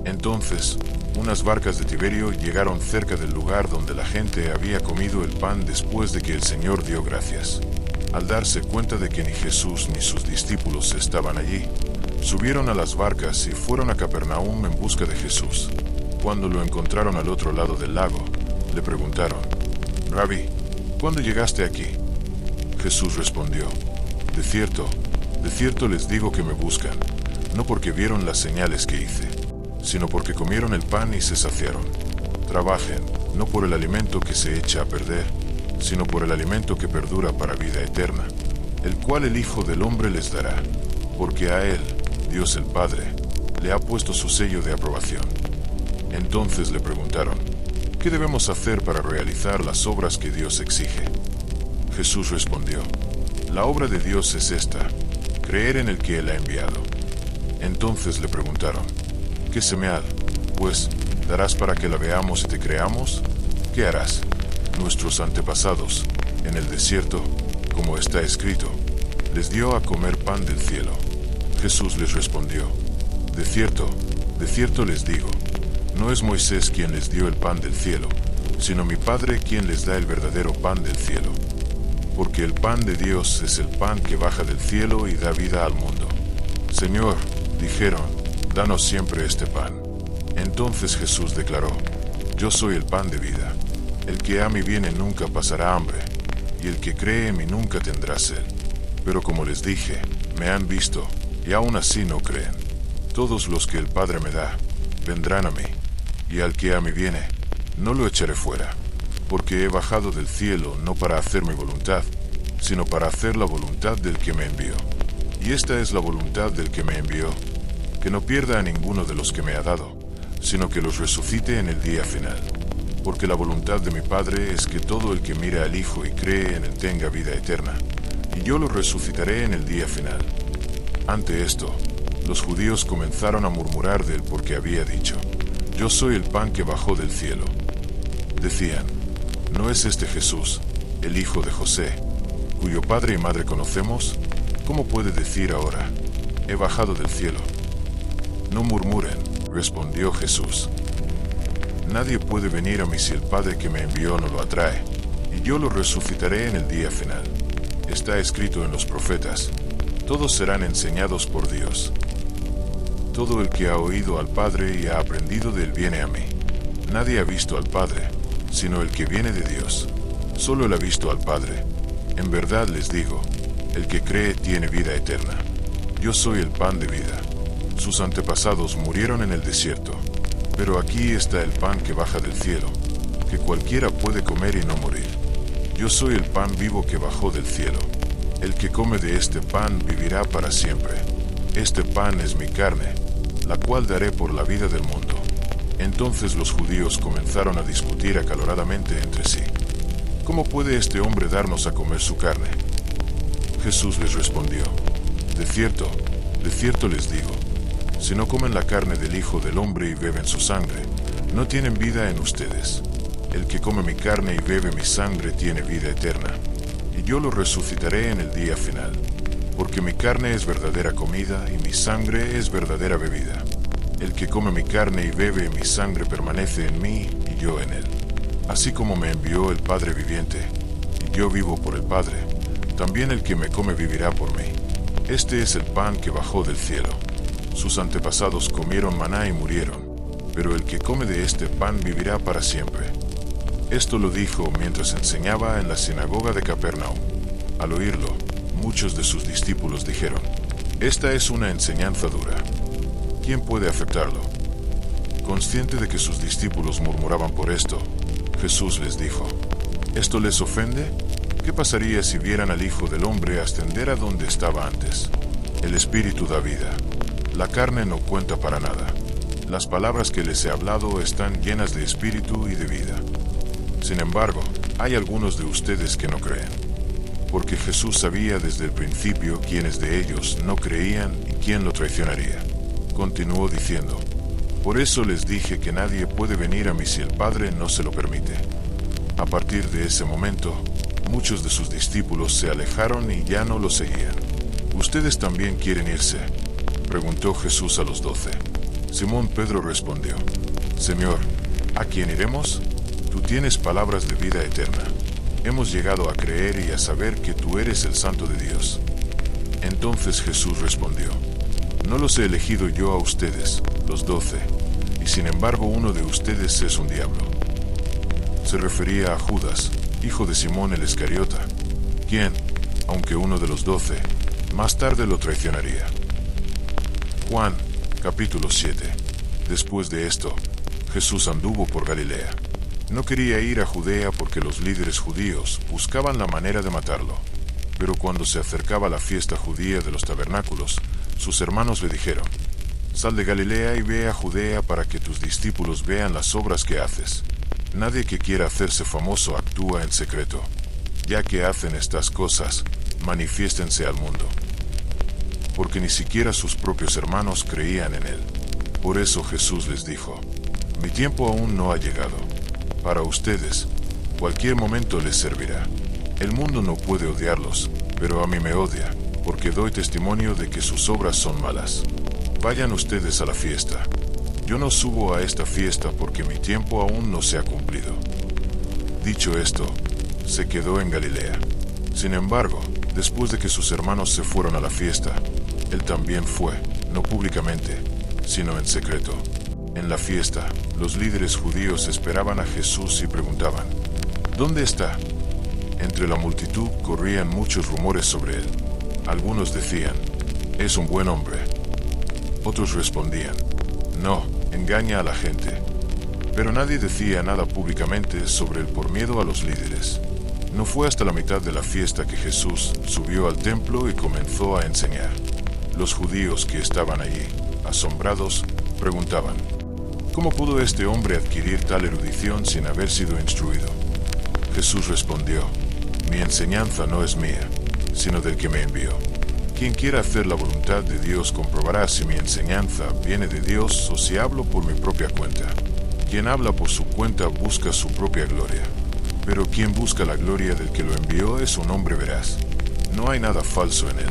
Entonces, unas barcas de Tiberio llegaron cerca del lugar donde la gente había comido el pan después de que el Señor dio gracias. Al darse cuenta de que ni Jesús ni sus discípulos estaban allí, subieron a las barcas y fueron a Capernaum en busca de Jesús. Cuando lo encontraron al otro lado del lago, le preguntaron: Rabí, ¿cuándo llegaste aquí? Jesús respondió: de cierto les digo que me buscan, no porque vieron las señales que hice, sino porque comieron el pan y se saciaron. Trabajen, no por el alimento que se echa a perder, sino por el alimento que perdura para vida eterna, el cual el Hijo del Hombre les dará, porque a él, Dios el Padre, le ha puesto su sello de aprobación. Entonces le preguntaron, ¿qué debemos hacer para realizar las obras que Dios exige? Jesús respondió, la obra de Dios es esta, creer en el que Él ha enviado. Entonces le preguntaron, ¿qué señal, pues, darás para que la veamos y te creamos? ¿Qué harás? Nuestros antepasados, en el desierto, como está escrito, les dio a comer pan del cielo. Jesús les respondió, de cierto les digo, no es Moisés quien les dio el pan del cielo, sino mi Padre quien les da el verdadero pan del cielo. Porque el pan de Dios es el pan que baja del cielo y da vida al mundo. Señor, dijeron, danos siempre este pan. Entonces Jesús declaró, yo soy el pan de vida. El que a mí viene nunca pasará hambre, y el que cree en mí nunca tendrá sed. Pero como les dije, me han visto, y aún así no creen. Todos los que el Padre me da, vendrán a mí, y al que a mí viene, no lo echaré fuera, porque he bajado del cielo no para hacer mi voluntad, sino para hacer la voluntad del que me envió. Y esta es la voluntad del que me envió, que no pierda a ninguno de los que me ha dado, sino que los resucite en el día final. Porque la voluntad de mi Padre es que todo el que mira al Hijo y cree en él tenga vida eterna, y yo lo resucitaré en el día final. Ante esto, los judíos comenzaron a murmurar de él porque había dicho, yo soy el pan que bajó del cielo. Decían, ¿no es este Jesús, el hijo de José, cuyo padre y madre conocemos? ¿Cómo puede decir ahora, he bajado del cielo? No murmuren, respondió Jesús. Nadie puede venir a mí si el Padre que me envió no lo atrae, y yo lo resucitaré en el día final. Está escrito en los profetas, todos serán enseñados por Dios. Todo el que ha oído al Padre y ha aprendido de él viene a mí. Nadie ha visto al Padre, sino el que viene de Dios. Solo él ha visto al Padre. En verdad les digo, el que cree tiene vida eterna. Yo soy el pan de vida. Sus antepasados murieron en el desierto, pero aquí está el pan que baja del cielo, que cualquiera puede comer y no morir. Yo soy el pan vivo que bajó del cielo. El que come de este pan vivirá para siempre. Este pan es mi carne, la cual daré por la vida del mundo. Entonces los judíos comenzaron a discutir acaloradamente entre sí. ¿Cómo puede este hombre darnos a comer su carne? Jesús les respondió, de cierto les digo, si no comen la carne del Hijo del Hombre y beben su sangre, no tienen vida en ustedes. El que come mi carne y bebe mi sangre tiene vida eterna, y yo lo resucitaré en el día final, porque mi carne es verdadera comida y mi sangre es verdadera bebida. El que come mi carne y bebe mi sangre permanece en mí y yo en él. Así como me envió el Padre viviente, y yo vivo por el Padre, también el que me come vivirá por mí. Este es el pan que bajó del cielo. Sus antepasados comieron maná y murieron, pero el que come de este pan vivirá para siempre. Esto lo dijo mientras enseñaba en la sinagoga de Capernaum. Al oírlo, muchos de sus discípulos dijeron, esta es una enseñanza dura. ¿Quién puede aceptarlo? Consciente de que sus discípulos murmuraban por esto, Jesús les dijo, ¿esto les ofende? ¿Qué pasaría si vieran al Hijo del Hombre ascender a donde estaba antes? El Espíritu da vida. La carne no cuenta para nada. Las palabras que les he hablado están llenas de espíritu y de vida. Sin embargo, hay algunos de ustedes que no creen. Porque Jesús sabía desde el principio quiénes de ellos no creían y quién lo traicionaría. Continuó diciendo, por eso les dije que nadie puede venir a mí si el Padre no se lo permite. A partir de ese momento, muchos de sus discípulos se alejaron y ya no lo seguían. ¿Ustedes también quieren irse?, preguntó Jesús a los 12. Simón Pedro respondió, Señor, ¿a quién iremos? Tú tienes palabras de vida eterna. Hemos llegado a creer y a saber que tú eres el Santo de Dios. Entonces Jesús respondió, no los he elegido yo a ustedes, los 12, y sin embargo uno de ustedes es un diablo. Se refería a Judas, hijo de Simón el Iscariota, quien, aunque uno de los 12, más tarde lo traicionaría. Juan, capítulo 7. Después de esto, Jesús anduvo por Galilea. No quería ir a Judea porque los líderes judíos buscaban la manera de matarlo. Pero cuando se acercaba la fiesta judía de los tabernáculos, sus hermanos le dijeron: «Sal de Galilea y ve a Judea para que tus discípulos vean las obras que haces. Nadie que quiera hacerse famoso actúa en secreto. Ya que hacen estas cosas, manifiéstense al mundo». Porque ni siquiera sus propios hermanos creían en él. Por eso Jesús les dijo: «Mi tiempo aún no ha llegado. Para ustedes, cualquier momento les servirá. El mundo no puede odiarlos, pero a mí me odia, porque doy testimonio de que sus obras son malas. Vayan ustedes a la fiesta. Yo no subo a esta fiesta porque mi tiempo aún no se ha cumplido». Dicho esto, se quedó en Galilea. Sin embargo, después de que sus hermanos se fueron a la fiesta, él también fue, no públicamente, sino en secreto. En la fiesta, los líderes judíos esperaban a Jesús y preguntaban: «¿Dónde está?». Entre la multitud corrían muchos rumores sobre él. Algunos decían: «Es un buen hombre». Otros respondían: «No, engaña a la gente». Pero nadie decía nada públicamente sobre él por miedo a los líderes. No fue hasta la mitad de la fiesta que Jesús subió al templo y comenzó a enseñar. Los judíos que estaban allí, asombrados, preguntaban: «¿Cómo pudo este hombre adquirir tal erudición sin haber sido instruido?». Jesús respondió: «Mi enseñanza no es mía, sino del que me envió. Quien quiera hacer la voluntad de Dios comprobará si mi enseñanza viene de Dios o si hablo por mi propia cuenta. Quien habla por su cuenta busca su propia gloria, pero quien busca la gloria del que lo envió es un hombre veraz. No hay nada falso en él.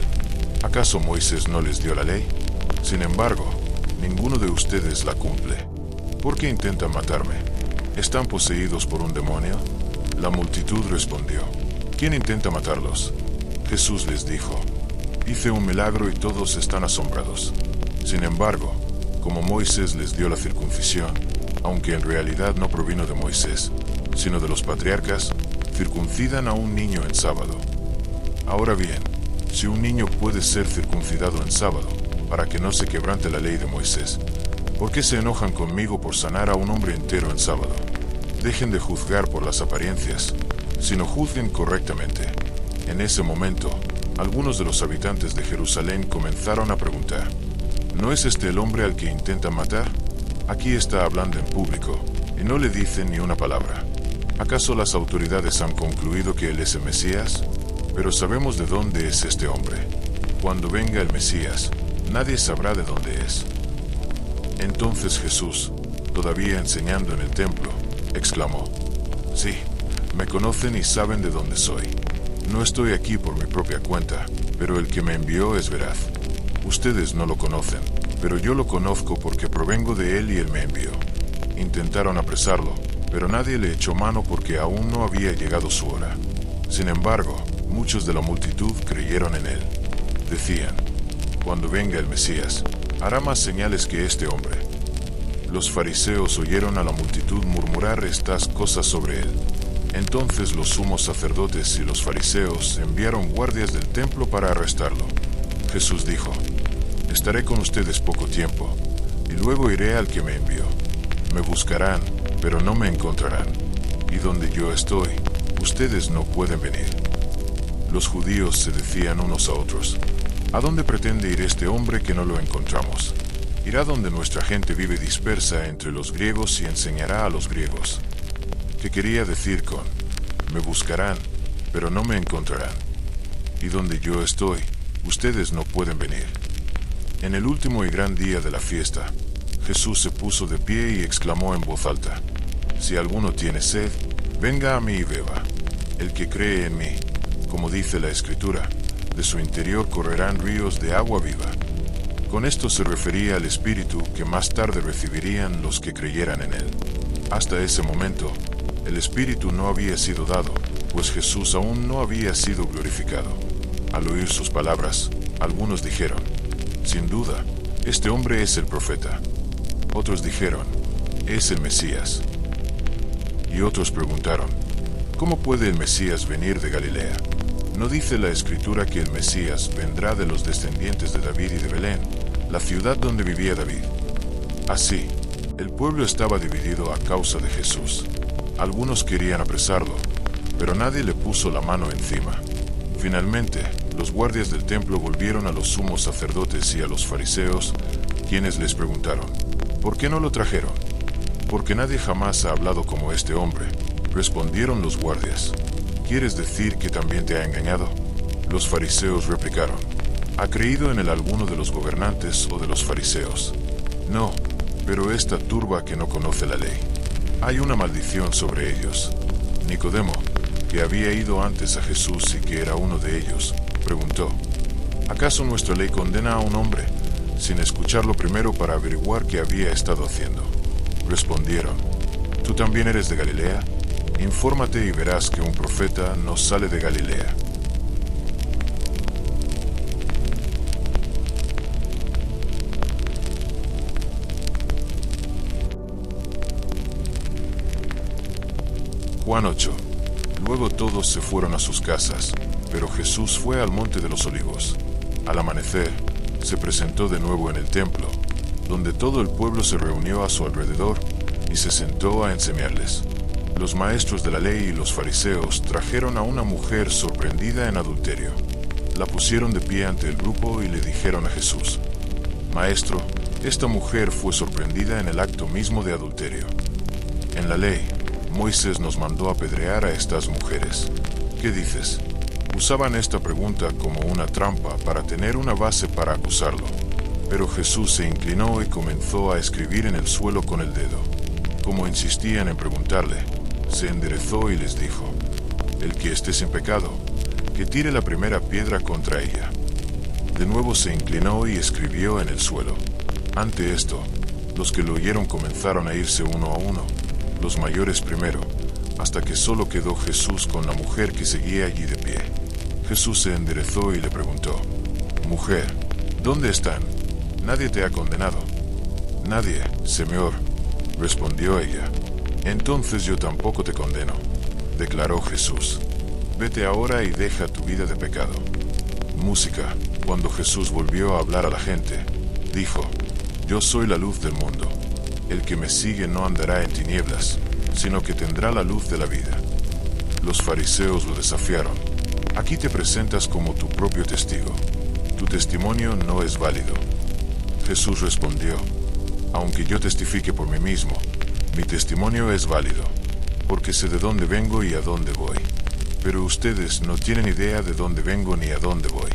¿Acaso Moisés no les dio la ley? Sin embargo, ninguno de ustedes la cumple. ¿Por qué intentan matarme? ¿Están poseídos por un demonio?». La multitud respondió: «¿Quién intenta matarlos?». Jesús les dijo: «Hice un milagro y todos están asombrados. Sin embargo, como Moisés les dio la circuncisión, aunque en realidad no provino de Moisés, sino de los patriarcas, circuncidan a un niño en sábado. Ahora bien, si un niño puede ser circuncidado en sábado, para que no se quebrante la ley de Moisés, ¿por qué se enojan conmigo por sanar a un hombre entero en sábado? Dejen de juzgar por las apariencias, sino juzguen correctamente». En ese momento, algunos de los habitantes de Jerusalén comenzaron a preguntar: «¿No es este el hombre al que intentan matar? Aquí está hablando en público, y no le dicen ni una palabra. ¿Acaso las autoridades han concluido que él es el Mesías? Pero sabemos de dónde es este hombre. Cuando venga el Mesías, nadie sabrá de dónde es». Entonces Jesús, todavía enseñando en el templo, exclamó: «Sí, me conocen y saben de dónde soy. No estoy aquí por mi propia cuenta, pero el que me envió es veraz. Ustedes no lo conocen, pero yo lo conozco porque provengo de él y él me envió». Intentaron apresarlo, pero nadie le echó mano porque aún no había llegado su hora. Sin embargo, muchos de la multitud creyeron en él. Decían: «Cuando venga el Mesías, hará más señales que este hombre». Los fariseos oyeron a la multitud murmurar estas cosas sobre él. Entonces los sumos sacerdotes y los fariseos enviaron guardias del templo para arrestarlo. Jesús dijo: «Estaré con ustedes poco tiempo, y luego iré al que me envió. Me buscarán, pero no me encontrarán. Y donde yo estoy, ustedes no pueden venir». Los judíos se decían unos a otros: «¿A dónde pretende ir este hombre que no lo encontramos? Irá donde nuestra gente vive dispersa entre los griegos y enseñará a los griegos». ¿Qué quería decir con «me buscarán, pero no me encontrarán»? Y donde yo estoy, ustedes no pueden venir. En el último y gran día de la fiesta, Jesús se puso de pie y exclamó en voz alta: «Si alguno tiene sed, venga a mí y beba. El que cree en mí, como dice la Escritura, de su interior correrán ríos de agua viva». Con esto se refería al Espíritu que más tarde recibirían los que creyeran en él. Hasta ese momento, el Espíritu no había sido dado, pues Jesús aún no había sido glorificado. Al oír sus palabras, algunos dijeron: «Sin duda, este hombre es el profeta». Otros dijeron: «Es el Mesías». Y otros preguntaron: «¿Cómo puede el Mesías venir de Galilea? ¿No dice la Escritura que el Mesías vendrá de los descendientes de David y de Belén, la ciudad donde vivía David?». Así, El pueblo estaba dividido a causa de Jesús. Algunos querían apresarlo, pero nadie le puso la mano encima. Finalmente, los guardias del templo volvieron a los sumos sacerdotes y a los fariseos, quienes les preguntaron, ¿por qué no lo trajeron? Porque nadie jamás ha hablado como este hombre, respondieron los guardias. ¿Quieres decir que también te ha engañado? Los fariseos replicaron, ¿ha creído en él alguno de los gobernantes o de los fariseos? No, pero esta turba que no conoce la ley. Hay una maldición sobre ellos. Nicodemo, que había ido antes a Jesús y que era uno de ellos, preguntó, ¿acaso nuestra ley condena a un hombre, sin escucharlo primero para averiguar qué había estado haciendo? Respondieron, ¿tú también eres de Galilea? Infórmate y verás que un profeta no sale de Galilea. Juan 8. Luego todos se fueron a sus casas, pero Jesús fue al monte de los olivos. Al amanecer, se presentó de nuevo en el templo, donde todo el pueblo se reunió a su alrededor y se sentó a enseñarles. Los maestros de la ley y los fariseos trajeron a una mujer sorprendida en adulterio. La pusieron de pie ante el grupo y le dijeron a Jesús, Maestro, esta mujer fue sorprendida en el acto mismo de adulterio. En la ley, Moisés nos mandó apedrear a estas mujeres. ¿Qué dices? Usaban esta pregunta como una trampa para tener una base para acusarlo. Pero Jesús se inclinó y comenzó a escribir en el suelo con el dedo. Como insistían en preguntarle, se enderezó y les dijo, el que esté sin pecado, que tire la primera piedra contra ella. De nuevo se inclinó y escribió en el suelo. Ante esto, los que lo oyeron comenzaron a irse uno a uno, los mayores primero, hasta que solo quedó Jesús con la mujer que seguía allí de pie. Jesús se enderezó y le preguntó, Mujer, ¿dónde están? ¿Nadie te ha condenado? Nadie, Señor, respondió ella. Entonces yo tampoco te condeno, declaró Jesús. Vete ahora y deja tu vida de pecado. Música. Cuando Jesús volvió a hablar a la gente, dijo, Yo soy la luz del mundo. El que me sigue no andará en tinieblas, sino que tendrá la luz de la vida. Los fariseos lo desafiaron. Aquí te presentas como tu propio testigo. Tu testimonio no es válido. Jesús respondió, aunque yo testifique por mí mismo, mi testimonio es válido, porque sé de dónde vengo y a dónde voy. Pero ustedes no tienen idea de dónde vengo ni a dónde voy.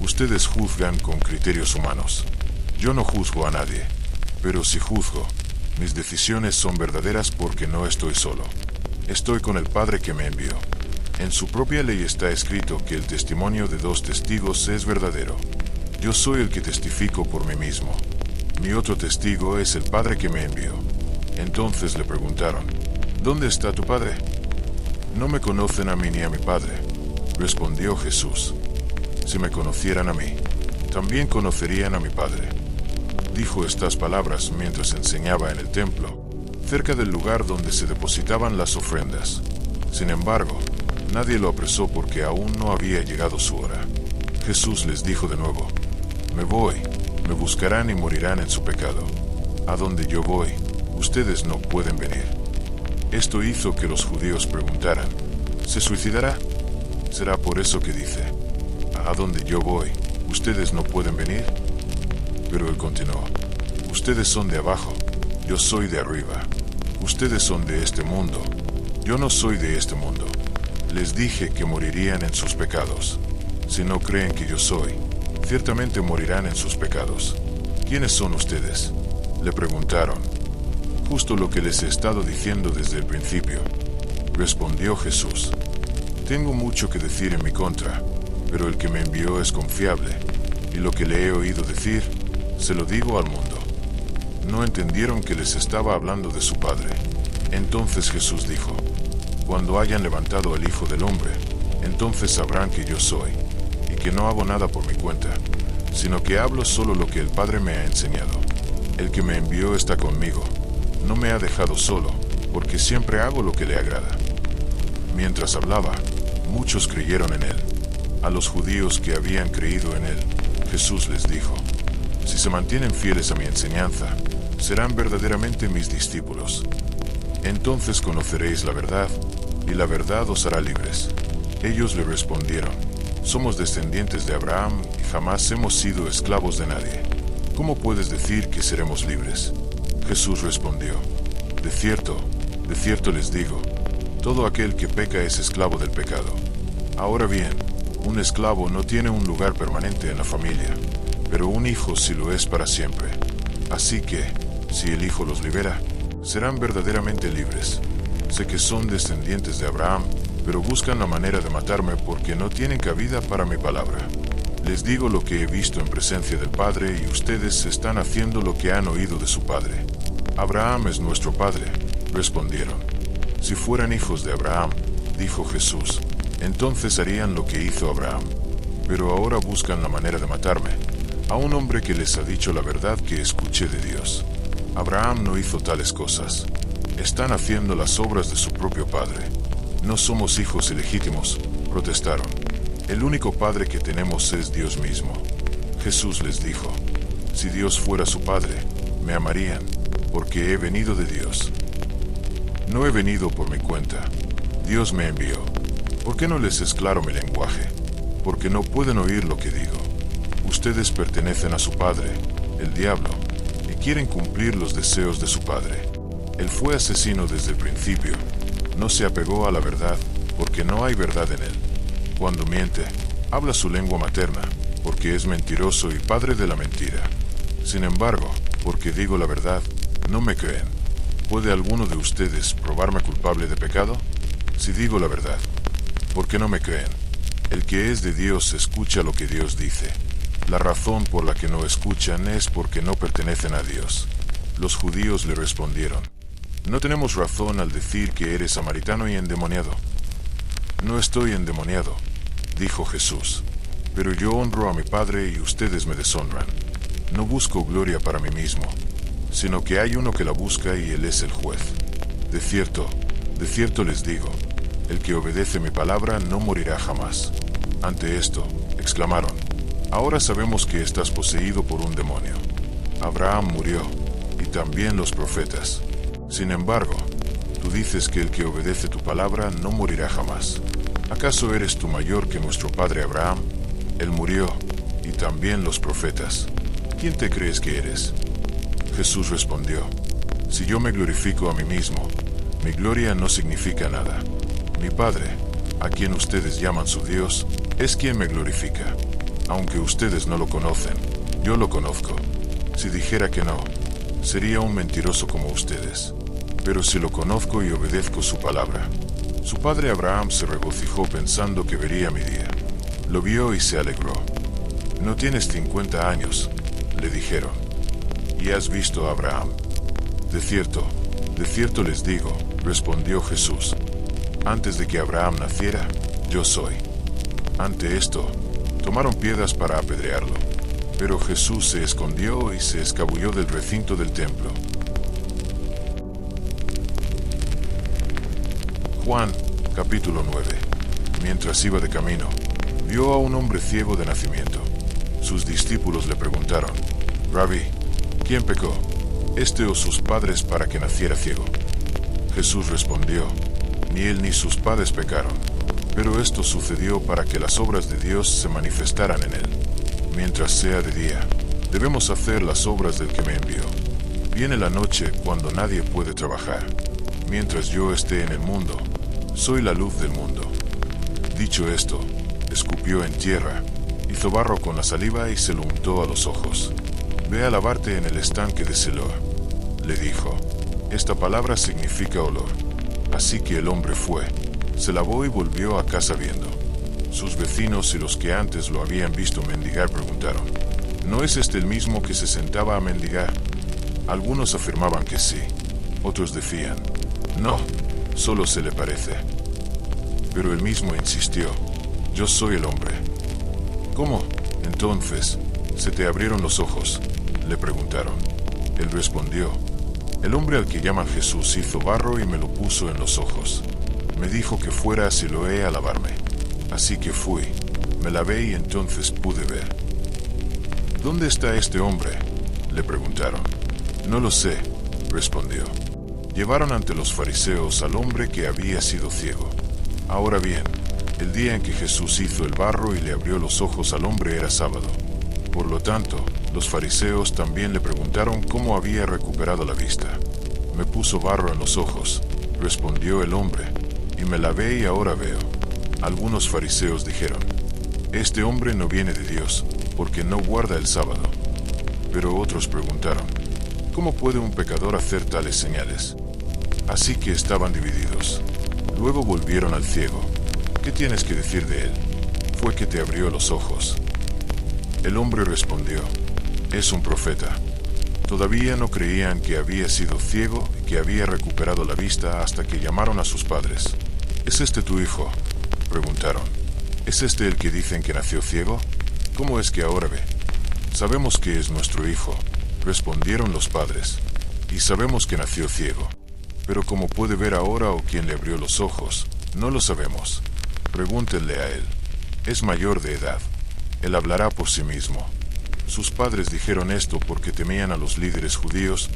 Ustedes juzgan con criterios humanos. Yo no juzgo a nadie, pero si juzgo, mis decisiones son verdaderas porque no estoy solo. Estoy con el Padre que me envió. En su propia ley está escrito que el testimonio de dos testigos es verdadero. Yo soy el que testifico por mí mismo. Mi otro testigo es el Padre que me envió. Entonces le preguntaron, ¿dónde está tu Padre? No me conocen a mí ni a mi Padre, respondió Jesús. Si me conocieran a mí, también conocerían a mi Padre. Dijo estas palabras mientras enseñaba en el templo, cerca del lugar donde se depositaban las ofrendas. Sin embargo, nadie lo apresó porque aún no había llegado su hora. Jesús les dijo de nuevo, Me voy, me buscarán y morirán en su pecado. A donde yo voy, ustedes no pueden venir. Esto hizo que los judíos preguntaran, ¿se suicidará? ¿Será por eso que dice, a donde yo voy, ustedes no pueden venir? Pero él continuó, ustedes son de abajo, yo soy de arriba. Ustedes son de este mundo, yo no soy de este mundo. Les dije que morirían en sus pecados. Si no creen que yo soy, ciertamente morirán en sus pecados. ¿Quiénes son ustedes? Le preguntaron. Justo lo que les he estado diciendo desde el principio. Respondió Jesús. Tengo mucho que decir en mi contra, pero el que me envió es confiable, y lo que le he oído decir, se lo digo al mundo. No entendieron que les estaba hablando de su Padre. Entonces Jesús dijo, Cuando hayan levantado al Hijo del Hombre, entonces sabrán que yo soy, y que no hago nada por mi cuenta, sino que hablo solo lo que el Padre me ha enseñado. El que me envió está conmigo, no me ha dejado solo, porque siempre hago lo que le agrada. Mientras hablaba, muchos creyeron en él. A los judíos que habían creído en él, Jesús les dijo, Si se mantienen fieles a mi enseñanza, serán verdaderamente mis discípulos. Entonces conoceréis la verdad, y la verdad os hará libres. Ellos le respondieron: somos descendientes de Abraham y jamás hemos sido esclavos de nadie. ¿Cómo puedes decir que seremos libres? Jesús respondió: de cierto les digo, todo aquel que peca es esclavo del pecado. Ahora bien, un esclavo no tiene un lugar permanente en la familia, pero un hijo sí lo es para siempre. Así que, si el Hijo los libera, serán verdaderamente libres. Sé que son descendientes de Abraham, pero buscan la manera de matarme porque no tienen cabida para mi palabra. Les digo lo que he visto en presencia del Padre y ustedes están haciendo lo que han oído de su padre. Abraham es nuestro padre, respondieron. Si fueran hijos de Abraham, dijo Jesús, entonces harían lo que hizo Abraham. Pero ahora buscan la manera de matarme, a un hombre que les ha dicho la verdad que escuché de Dios. Abraham no hizo tales cosas. Están haciendo las obras de su propio padre. No somos hijos ilegítimos, protestaron. El único padre que tenemos es Dios mismo. Jesús les dijo: si Dios fuera su padre, me amarían, porque he venido de Dios. No he venido por mi cuenta. Dios me envió. ¿Por qué no les es claro mi lenguaje? Porque no pueden oír lo que digo. Ustedes pertenecen a su padre, el diablo, y quieren cumplir los deseos de su padre. Él fue asesino desde el principio. No se apegó a la verdad, porque no hay verdad en él. Cuando miente, habla su lengua materna, porque es mentiroso y padre de la mentira. Sin embargo, porque digo la verdad, no me creen. ¿Puede alguno de ustedes probarme culpable de pecado? Si digo la verdad, ¿por qué no me creen? El que es de Dios escucha lo que Dios dice. La razón por la que no escuchan es porque no pertenecen a Dios. Los judíos le respondieron: no tenemos razón al decir que eres samaritano y endemoniado. No estoy endemoniado, dijo Jesús, pero yo honro a mi Padre y ustedes me deshonran. No busco gloria para mí mismo, sino que hay uno que la busca y él es el juez. De cierto les digo, el que obedece mi palabra no morirá jamás. Ante esto, exclamaron: ahora sabemos que estás poseído por un demonio. Abraham murió, y también los profetas. Sin embargo, tú dices que el que obedece tu palabra no morirá jamás. ¿Acaso eres tú mayor que nuestro padre Abraham? Él murió, y también los profetas. ¿Quién te crees que eres? Jesús respondió: si yo me glorifico a mí mismo, mi gloria no significa nada. Mi Padre, a quien ustedes llaman su Dios, es quien me glorifica. Aunque ustedes no lo conocen, yo lo conozco. Si dijera que no, sería un mentiroso como ustedes. Pero si lo conozco y obedezco su palabra. Su padre Abraham se regocijó pensando que vería mi día. Lo vio y se alegró. No tienes 50 años, le dijeron, y has visto a Abraham. De cierto les digo, respondió Jesús, antes de que Abraham naciera, yo soy. Ante esto, tomaron piedras para apedrearlo, pero Jesús se escondió y se escabulló del recinto del templo. Juan, capítulo 9. Mientras iba de camino, vio a un hombre ciego de nacimiento. Sus discípulos le preguntaron: Rabí, ¿quién pecó, este o sus padres, para que naciera ciego? Jesús respondió: ni él ni sus padres pecaron, pero esto sucedió para que las obras de Dios se manifestaran en él. Mientras sea de día, debemos hacer las obras del que me envió. Viene la noche cuando nadie puede trabajar. Mientras yo esté en el mundo, soy la luz del mundo. Dicho esto, escupió en tierra, hizo barro con la saliva y se lo untó a los ojos. Ve a lavarte en el estanque de Siloé, le dijo. Esta palabra significa olor. Así que el hombre fue, se lavó y volvió a casa viendo. Sus vecinos y los que antes lo habían visto mendigar preguntaron: ¿no es este el mismo que se sentaba a mendigar? Algunos afirmaban que sí, otros decían: no, solo se le parece. Pero él mismo insistió: yo soy el hombre. ¿Cómo, entonces, se te abrieron los ojos?, le preguntaron. Él respondió: el hombre al que llaman Jesús hizo barro y me lo puso en los ojos. Me dijo que fuera a Siloé a lavarme. Así que fui, me lavé y entonces pude ver. ¿Dónde está este hombre?, le preguntaron. No lo sé, respondió. Llevaron ante los fariseos al hombre que había sido ciego. Ahora bien, el día en que Jesús hizo el barro y le abrió los ojos al hombre era sábado. Por lo tanto, los fariseos también le preguntaron cómo había recuperado la vista. Me puso barro en los ojos, respondió el hombre, y me lavé y ahora veo. Algunos fariseos dijeron, este hombre no viene de Dios, porque no guarda el sábado. Pero otros preguntaron, ¿cómo puede un pecador hacer tales señales? Así que estaban divididos. Luego volvieron al ciego. ¿Qué tienes que decir de él? Fue que te abrió los ojos. El hombre respondió, es un profeta. Todavía no creían que había sido ciego y que había recuperado la vista hasta que llamaron a sus padres. ¿Es este tu hijo?, preguntaron. ¿Es este el que dicen que nació ciego? ¿Cómo es que ahora ve? Sabemos que es nuestro hijo, respondieron los padres, y sabemos que nació ciego. Pero cómo puede ver ahora o quién le abrió los ojos, no lo sabemos. Pregúntenle a él. Es mayor de edad. Él hablará por sí mismo. Sus padres dijeron esto porque temían a los líderes judíos,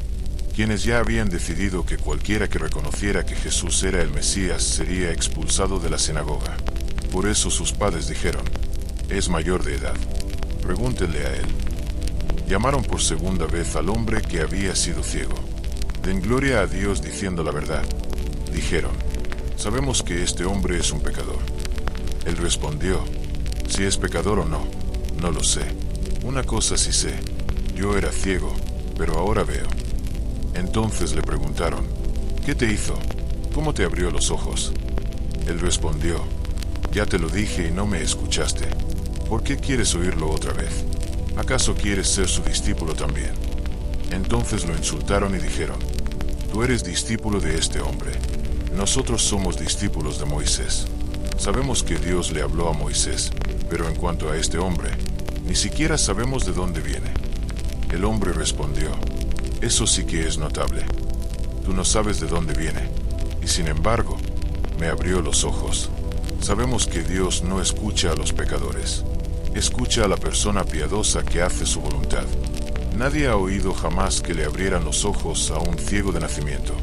quienes ya habían decidido que cualquiera que reconociera que Jesús era el Mesías sería expulsado de la sinagoga. Por eso sus padres dijeron, es mayor de edad. Pregúntenle a él. Llamaron por segunda vez al hombre que había sido ciego. Den gloria a Dios diciendo la verdad. Dijeron, sabemos que este hombre es un pecador. Él respondió, si es pecador o no, no lo sé. Una cosa sí sé, yo era ciego, pero ahora veo. Entonces le preguntaron, ¿qué te hizo? ¿Cómo te abrió los ojos? Él respondió, ya te lo dije y no me escuchaste. ¿Por qué quieres oírlo otra vez? ¿Acaso quieres ser su discípulo también? Entonces lo insultaron y dijeron, tú eres discípulo de este hombre. Nosotros somos discípulos de Moisés. Sabemos que Dios le habló a Moisés, pero en cuanto a este hombre, ni siquiera sabemos de dónde viene. El hombre respondió, eso sí que es notable. Tú no sabes de dónde viene, y sin embargo, me abrió los ojos. Sabemos que Dios no escucha a los pecadores. Escucha a la persona piadosa que hace su voluntad. Nadie ha oído jamás que le abrieran los ojos a un ciego de nacimiento.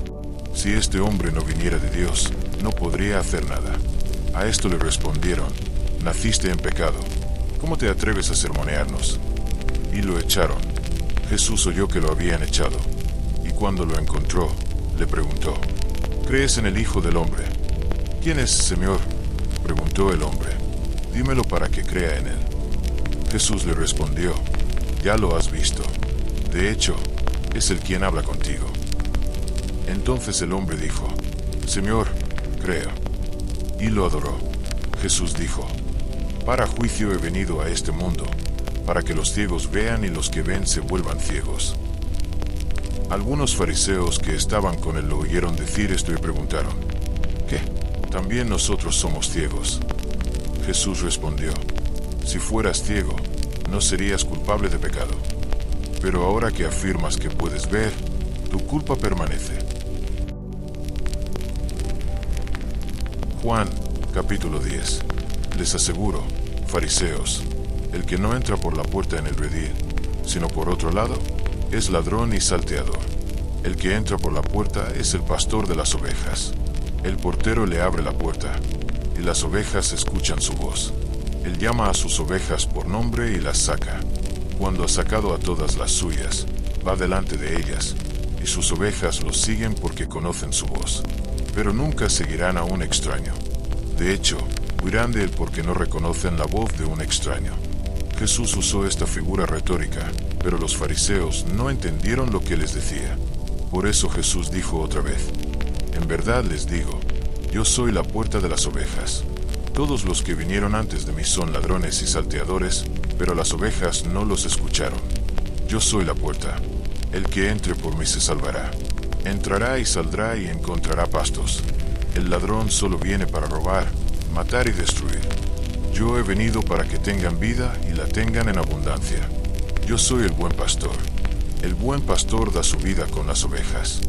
Si este hombre no viniera de Dios, no podría hacer nada. A esto le respondieron, naciste en pecado. ¿Cómo te atreves a sermonearnos? Y lo echaron. Jesús oyó que lo habían echado, y cuando lo encontró, le preguntó, ¿crees en el Hijo del Hombre? ¿Quién es, Señor?, preguntó el hombre. Dímelo para que crea en él. Jesús le respondió, ya lo has visto. De hecho, es el quien habla contigo. Entonces el hombre dijo, Señor, creo. Y lo adoró. Jesús dijo, para juicio he venido a este mundo, para que los ciegos vean y los que ven se vuelvan ciegos. Algunos fariseos que estaban con él lo oyeron decir esto y preguntaron, ¿qué? ¿También nosotros somos ciegos? Jesús respondió, si fueras ciego, no serías culpable de pecado. Pero ahora que afirmas que puedes ver, tu culpa permanece. Juan, capítulo 10. Les aseguro, fariseos, el que no entra por la puerta en el redil, sino por otro lado, es ladrón y salteador. El que entra por la puerta es el pastor de las ovejas. El portero le abre la puerta, y las ovejas escuchan su voz. Él llama a sus ovejas por nombre y las saca. Cuando ha sacado a todas las suyas, va delante de ellas, y sus ovejas los siguen porque conocen su voz. Pero nunca seguirán a un extraño. De hecho, huirán de él porque no reconocen la voz de un extraño. Jesús usó esta figura retórica, pero los fariseos no entendieron lo que les decía. Por eso Jesús dijo otra vez, en verdad les digo, yo soy la puerta de las ovejas. Todos los que vinieron antes de mí son ladrones y salteadores, pero las ovejas no los escucharon. Yo soy la puerta. El que entre por mí se salvará. Entrará y saldrá y encontrará pastos. El ladrón solo viene para robar, matar y destruir. Yo he venido para que tengan vida y la tengan en abundancia. Yo soy el buen pastor. El buen pastor da su vida con las ovejas.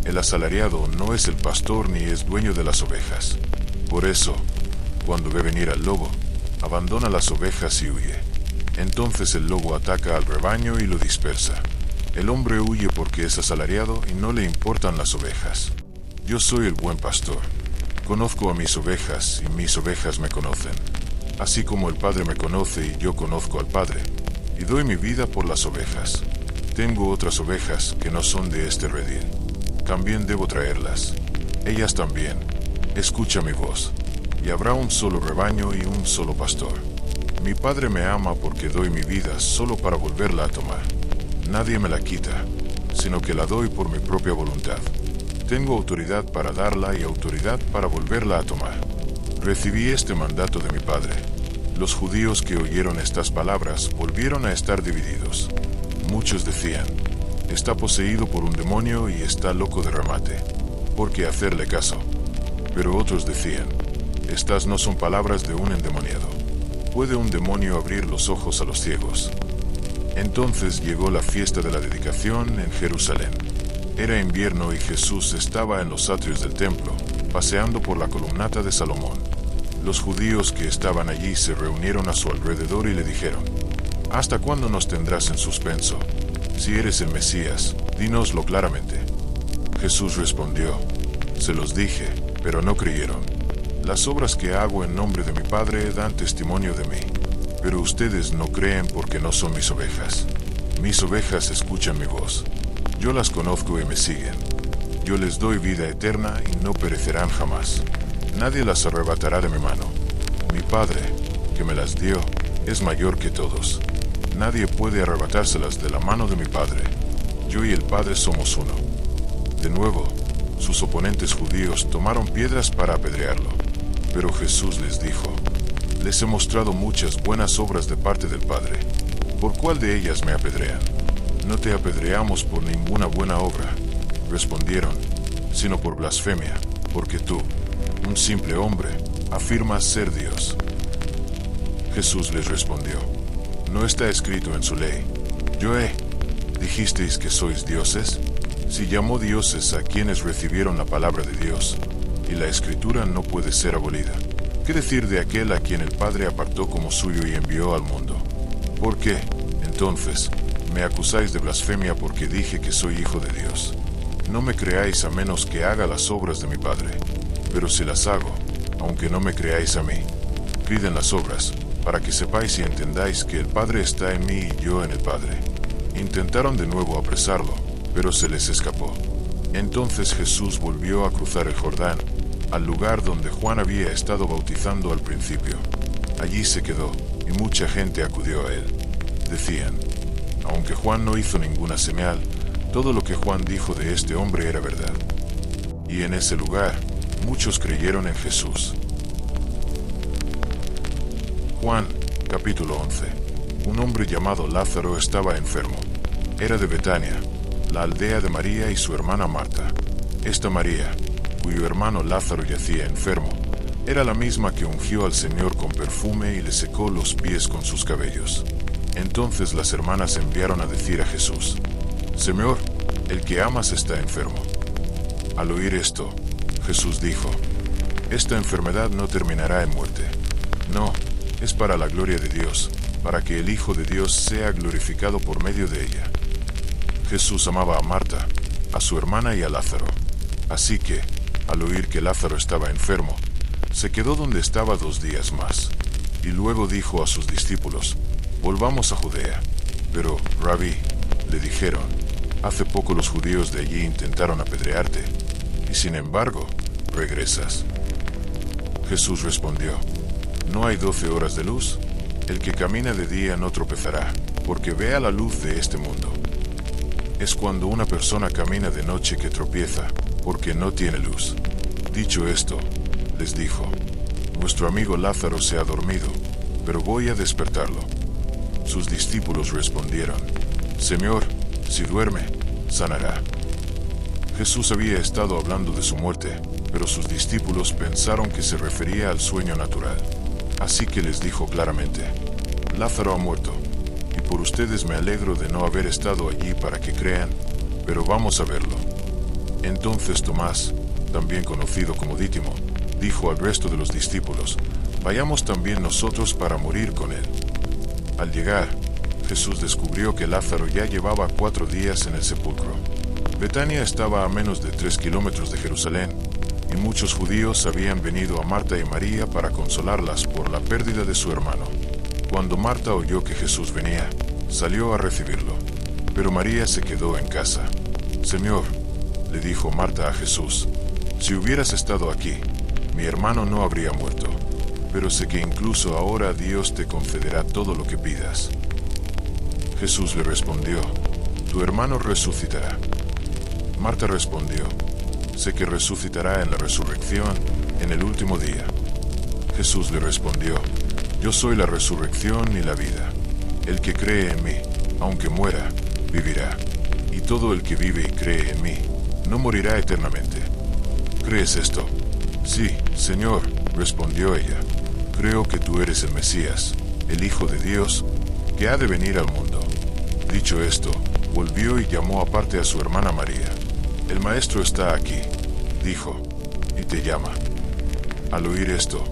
El asalariado no es el pastor ni es dueño de las ovejas. Por eso, cuando ve venir al lobo, abandona las ovejas y huye. Entonces el lobo ataca al rebaño y lo dispersa. El hombre huye porque es asalariado y no le importan las ovejas. Yo soy el buen pastor. Conozco a mis ovejas y mis ovejas me conocen. Así como el Padre me conoce y yo conozco al Padre, y doy mi vida por las ovejas. Tengo otras ovejas que no son de este redil. También debo traerlas. Ellas también. Escucha mi voz. Y habrá un solo rebaño y un solo pastor. Mi Padre me ama porque doy mi vida solo para volverla a tomar. Nadie me la quita, sino que la doy por mi propia voluntad. Tengo autoridad para darla y autoridad para volverla a tomar. Recibí este mandato de mi Padre. Los judíos que oyeron estas palabras volvieron a estar divididos. Muchos decían, está poseído por un demonio y está loco de remate. ¿Por qué hacerle caso? Pero otros decían, estas no son palabras de un endemoniado. ¿Puede un demonio abrir los ojos a los ciegos? Entonces llegó la fiesta de la dedicación en Jerusalén. Era invierno y Jesús estaba en los atrios del templo, paseando por la columnata de Salomón. Los judíos que estaban allí se reunieron a su alrededor y le dijeron, ¿hasta cuándo nos tendrás en suspenso? Si eres el Mesías, dínoslo claramente. Jesús respondió, se los dije, pero no creyeron. Las obras que hago en nombre de mi Padre dan testimonio de mí. Pero ustedes no creen porque no son mis ovejas. Mis ovejas escuchan mi voz. Yo las conozco y me siguen. Yo les doy vida eterna y no perecerán jamás. Nadie las arrebatará de mi mano. Mi Padre, que me las dio, es mayor que todos. Nadie puede arrebatárselas de la mano de mi Padre. Yo y el Padre somos uno. De nuevo, sus oponentes judíos tomaron piedras para apedrearlo. Pero Jesús les dijo, les he mostrado muchas buenas obras de parte del Padre. ¿Por cuál de ellas me apedrean? No te apedreamos por ninguna buena obra, respondieron, sino por blasfemia, porque tú, un simple hombre, afirmas ser Dios. Jesús les respondió, ¿no está escrito en su ley? ¿Dijisteis que sois dioses? Si llamó dioses a quienes recibieron la palabra de Dios, y la Escritura no puede ser abolida. ¿Qué decir de aquel a quien el Padre apartó como suyo y envió al mundo? ¿Por qué, entonces, me acusáis de blasfemia porque dije que soy hijo de Dios? No me creáis a menos que haga las obras de mi Padre. Pero si las hago, aunque no me creáis a mí, creed en las obras, para que sepáis y entendáis que el Padre está en mí y yo en el Padre. Intentaron de nuevo apresarlo, pero se les escapó. Entonces Jesús volvió a cruzar el Jordán, al lugar donde Juan había estado bautizando al principio. Allí se quedó, y mucha gente acudió a él. Decían, aunque Juan no hizo ninguna señal, todo lo que Juan dijo de este hombre era verdad. Y en ese lugar, muchos creyeron en Jesús. Juan, capítulo 11. Un hombre llamado Lázaro estaba enfermo. Era de Betania, la aldea de María y su hermana Marta. Esta María, cuyo hermano Lázaro yacía enfermo, era la misma que ungió al Señor con perfume y le secó los pies con sus cabellos. Entonces las hermanas enviaron a decir a Jesús, Señor, el que amas está enfermo. Al oír esto, Jesús dijo, esta enfermedad no terminará en muerte. No, es para la gloria de Dios, para que el Hijo de Dios sea glorificado por medio de ella. Jesús amaba a Marta, a su hermana y a Lázaro. Así que, al oír que Lázaro estaba enfermo, se quedó donde estaba 2 días más. Y luego dijo a sus discípulos, volvamos a Judea. Pero, Rabí, le dijeron, hace poco los judíos de allí intentaron apedrearte, y sin embargo, regresas. Jesús respondió, ¿no hay 12 horas de luz? El que camina de día no tropezará, porque vea la luz de este mundo. Es cuando una persona camina de noche que tropieza, porque no tiene luz. Dicho esto, les dijo, vuestro amigo Lázaro se ha dormido, pero voy a despertarlo. Sus discípulos respondieron, Señor, si duerme, sanará. Jesús había estado hablando de su muerte, pero sus discípulos pensaron que se refería al sueño natural. Así que les dijo claramente, Lázaro ha muerto, y por ustedes me alegro de no haber estado allí para que crean, pero vamos a verlo. Entonces Tomás, también conocido como Dídimo, dijo al resto de los discípulos, vayamos también nosotros para morir con él. Al llegar, Jesús descubrió que Lázaro ya llevaba 4 días en el sepulcro. Betania estaba a menos de 3 kilómetros de Jerusalén, y muchos judíos habían venido a Marta y María para consolarlas por la pérdida de su hermano. Cuando Marta oyó que Jesús venía, salió a recibirlo, pero María se quedó en casa. «Señor», le dijo Marta a Jesús, «si hubieras estado aquí, mi hermano no habría muerto, pero sé que incluso ahora Dios te concederá todo lo que pidas». Jesús le respondió, «Tu hermano resucitará». Marta respondió, «Sé que resucitará en la resurrección, en el último día». Jesús le respondió, «Yo soy la resurrección y la vida. El que cree en mí, aunque muera, vivirá. Y todo el que vive y cree en mí, no morirá eternamente». «¿Crees esto?» «Sí, Señor», respondió ella. «Creo que tú eres el Mesías, el Hijo de Dios, que ha de venir al mundo». Dicho esto, volvió y llamó aparte a su hermana María. «El Maestro está aquí», dijo, «y te llama». Al oír esto,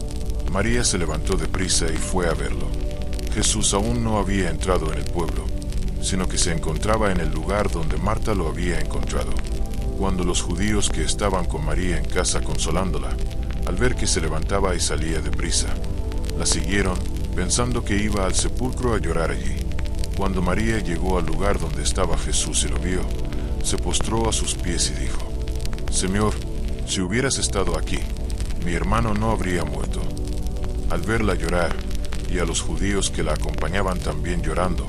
María se levantó deprisa y fue a verlo. Jesús aún no había entrado en el pueblo, sino que se encontraba en el lugar donde Marta lo había encontrado. Cuando los judíos que estaban con María en casa consolándola, al ver que se levantaba y salía deprisa, la siguieron, pensando que iba al sepulcro a llorar allí. Cuando María llegó al lugar donde estaba Jesús y lo vio, se postró a sus pies y dijo, «Señor, si hubieras estado aquí, mi hermano no habría muerto». Al verla llorar, y a los judíos que la acompañaban también llorando,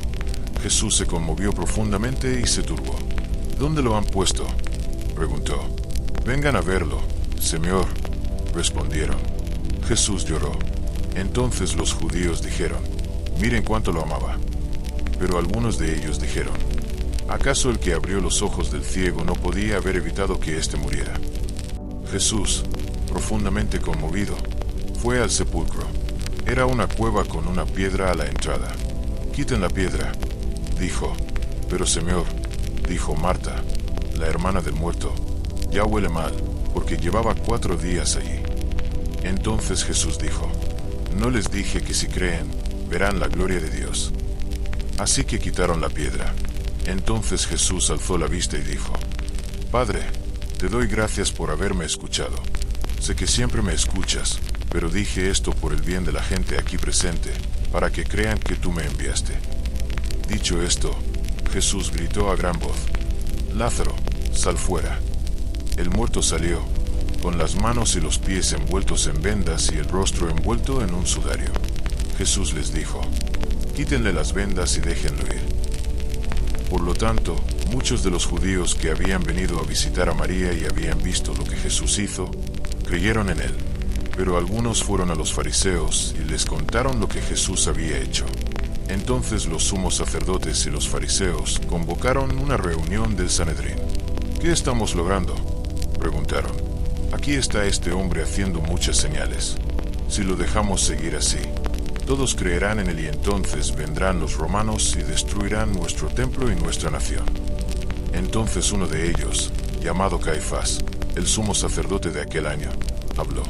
Jesús se conmovió profundamente y se turbó. «¿Dónde lo han puesto?», preguntó. «Vengan a verlo, Señor», respondieron. Jesús lloró. Entonces los judíos dijeron, «Miren cuánto lo amaba». Pero algunos de ellos dijeron, «¿Acaso el que abrió los ojos del ciego no podía haber evitado que éste muriera?». Jesús, profundamente conmovido, fue al sepulcro. Era una cueva con una piedra a la entrada. «Quiten la piedra», dijo. «Pero Señor», dijo Marta, la hermana del muerto, «ya huele mal, porque llevaba 4 días allí». Entonces Jesús dijo, «¿No les dije que si creen, verán la gloria de Dios?». Así que quitaron la piedra. Entonces Jesús alzó la vista y dijo, «Padre, te doy gracias por haberme escuchado. Sé que siempre me escuchas, pero dije esto por el bien de la gente aquí presente, para que crean que tú me enviaste». Dicho esto, Jesús gritó a gran voz, «Lázaro, sal fuera». El muerto salió, con las manos y los pies envueltos en vendas y el rostro envuelto en un sudario. Jesús les dijo, «Quítenle las vendas y déjenlo ir». Por lo tanto, muchos de los judíos que habían venido a visitar a María y habían visto lo que Jesús hizo, creyeron en él. Pero algunos fueron a los fariseos y les contaron lo que Jesús había hecho. Entonces los sumos sacerdotes y los fariseos convocaron una reunión del Sanedrín. «¿Qué estamos logrando?», preguntaron. «Aquí está este hombre haciendo muchas señales. Si lo dejamos seguir así, todos creerán en él y entonces vendrán los romanos y destruirán nuestro templo y nuestra nación». Entonces uno de ellos, llamado Caifás, el sumo sacerdote de aquel año, habló.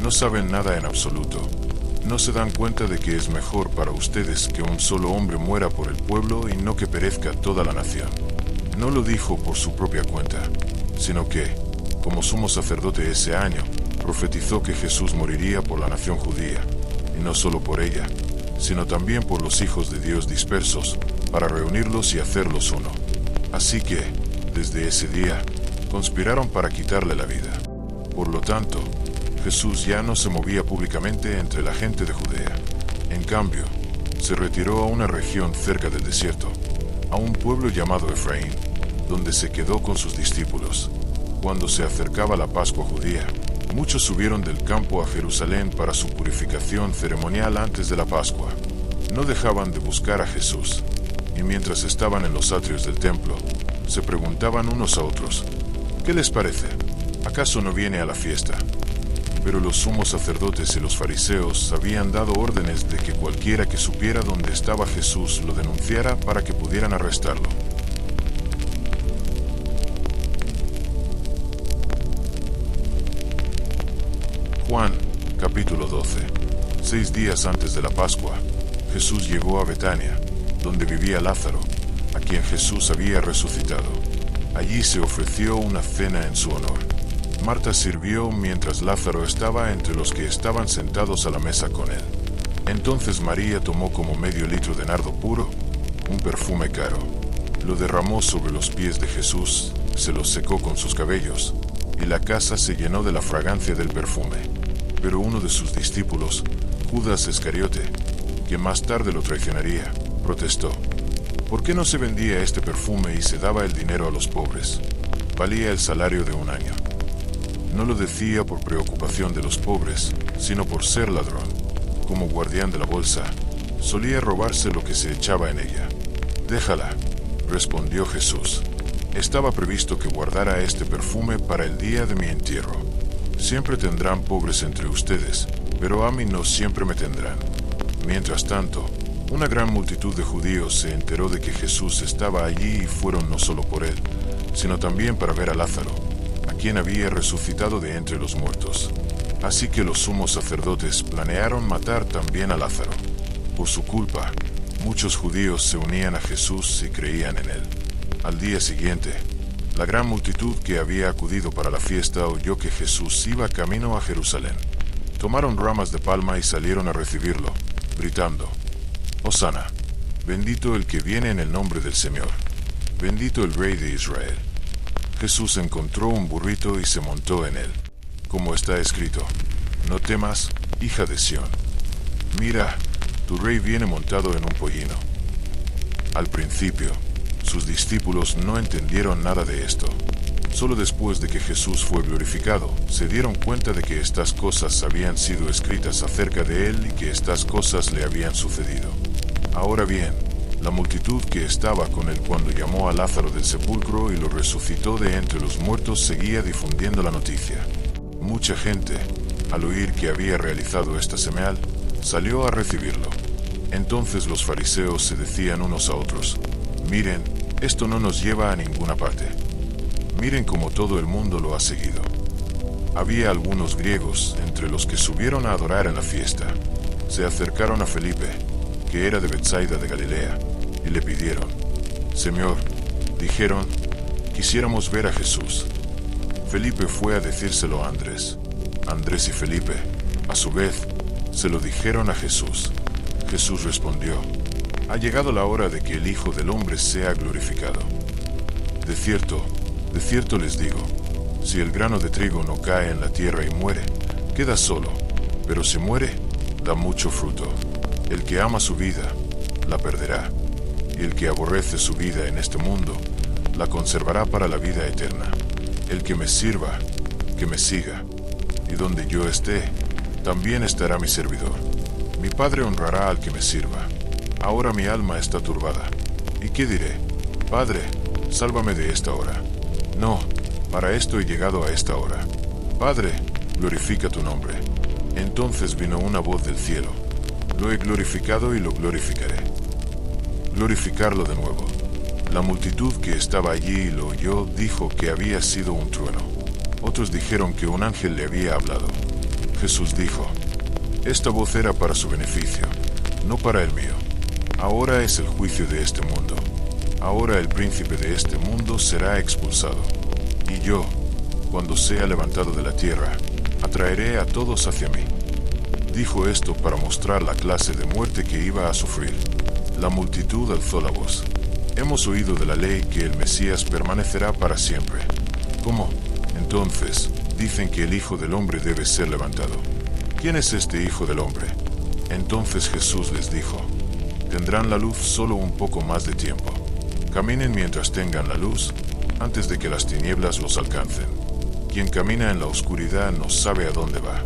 «No saben nada en absoluto. ¿No se dan cuenta de que es mejor para ustedes que un solo hombre muera por el pueblo y no que perezca toda la nación?». No lo dijo por su propia cuenta, sino que, como sumo sacerdote ese año, profetizó que Jesús moriría por la nación judía, y no solo por ella, sino también por los hijos de Dios dispersos, para reunirlos y hacerlos uno. Así que, desde ese día, conspiraron para quitarle la vida. Por lo tanto, Jesús ya no se movía públicamente entre la gente de Judea. En cambio, se retiró a una región cerca del desierto, a un pueblo llamado Efraín, donde se quedó con sus discípulos. Cuando se acercaba la Pascua judía, muchos subieron del campo a Jerusalén para su purificación ceremonial antes de la Pascua. No dejaban de buscar a Jesús, y mientras estaban en los atrios del templo, se preguntaban unos a otros, «¿Qué les parece? ¿Acaso no viene a la fiesta?». Pero los sumos sacerdotes y los fariseos habían dado órdenes de que cualquiera que supiera dónde estaba Jesús lo denunciara para que pudieran arrestarlo. Juan, capítulo 12. 6 días antes de la Pascua, Jesús llegó a Betania, donde vivía Lázaro, a quien Jesús había resucitado. Allí se ofreció una cena en su honor. Marta sirvió mientras Lázaro estaba entre los que estaban sentados a la mesa con él. Entonces María tomó como medio litro de nardo puro, un perfume caro. Lo derramó sobre los pies de Jesús, se los secó con sus cabellos, y la casa se llenó de la fragancia del perfume. Pero uno de sus discípulos, Judas Iscariote, que más tarde lo traicionaría, protestó: ¿por qué no se vendía este perfume y se daba el dinero a los pobres? Valía el salario de un año. No lo decía por preocupación de los pobres, sino por ser ladrón. Como guardián de la bolsa, solía robarse lo que se echaba en ella. Déjala, respondió Jesús. Estaba previsto que guardara este perfume para el día de mi entierro. Siempre tendrán pobres entre ustedes, pero a mí no siempre me tendrán. Mientras tanto, una gran multitud de judíos se enteró de que Jesús estaba allí y fueron no solo por él, sino también para ver a Lázaro, a quien había resucitado de entre los muertos. Así que los sumos sacerdotes planearon matar también a Lázaro. Por su culpa, muchos judíos se unían a Jesús y creían en él. Al día siguiente, la gran multitud que había acudido para la fiesta oyó que Jesús iba camino a Jerusalén. Tomaron ramas de palma y salieron a recibirlo, gritando: Hosana, bendito el que viene en el nombre del Señor, bendito el Rey de Israel. Jesús encontró un burrito y se montó en él. Como está escrito: no temas, hija de Sión. Mira, tu rey viene montado en un pollino. Al principio, sus discípulos no entendieron nada de esto. Solo después de que Jesús fue glorificado, se dieron cuenta de que estas cosas habían sido escritas acerca de él y que estas cosas le habían sucedido. Ahora bien, la multitud que estaba con él cuando llamó a Lázaro del sepulcro y lo resucitó de entre los muertos seguía difundiendo la noticia. Mucha gente, al oír que había realizado esta señal, salió a recibirlo. Entonces los fariseos se decían unos a otros: miren, esto no nos lleva a ninguna parte. Miren cómo todo el mundo lo ha seguido. Había algunos griegos entre los que subieron a adorar en la fiesta. Se acercaron a Felipe, que era de Betsaida de Galilea, y le pidieron: Señor, dijeron, quisiéramos ver a Jesús. Felipe fue a decírselo a Andrés. Andrés y Felipe, a su vez, se lo dijeron a Jesús. Jesús respondió: ha llegado la hora de que el Hijo del Hombre sea glorificado. De cierto les digo, si el grano de trigo no cae en la tierra y muere, queda solo, pero si muere, da mucho fruto. El que ama su vida, la perderá, y el que aborrece su vida en este mundo, la conservará para la vida eterna. El que me sirva, que me siga, y donde yo esté, también estará mi servidor. Mi Padre honrará al que me sirva. Ahora mi alma está turbada. ¿Y qué diré? Padre, sálvame de esta hora. No, para esto he llegado a esta hora. Padre, glorifica tu nombre. Entonces vino una voz del cielo: lo he glorificado y lo glorificaré. Glorificarlo de nuevo. La multitud que estaba allí y lo oyó dijo que había sido un trueno. Otros dijeron que un ángel le había hablado. Jesús dijo: esta voz era para su beneficio, no para el mío. Ahora es el juicio de este mundo. Ahora el príncipe de este mundo será expulsado. Y yo, cuando sea levantado de la tierra, atraeré a todos hacia mí. Dijo esto para mostrar la clase de muerte que iba a sufrir. La multitud alzó la voz: hemos oído de la ley que el Mesías permanecerá para siempre. ¿Cómo? Entonces, dicen que el Hijo del Hombre debe ser levantado. ¿Quién es este Hijo del Hombre? Entonces Jesús les dijo: tendrán la luz solo un poco más de tiempo. Caminen mientras tengan la luz, antes de que las tinieblas los alcancen. Quien camina en la oscuridad no sabe a dónde va.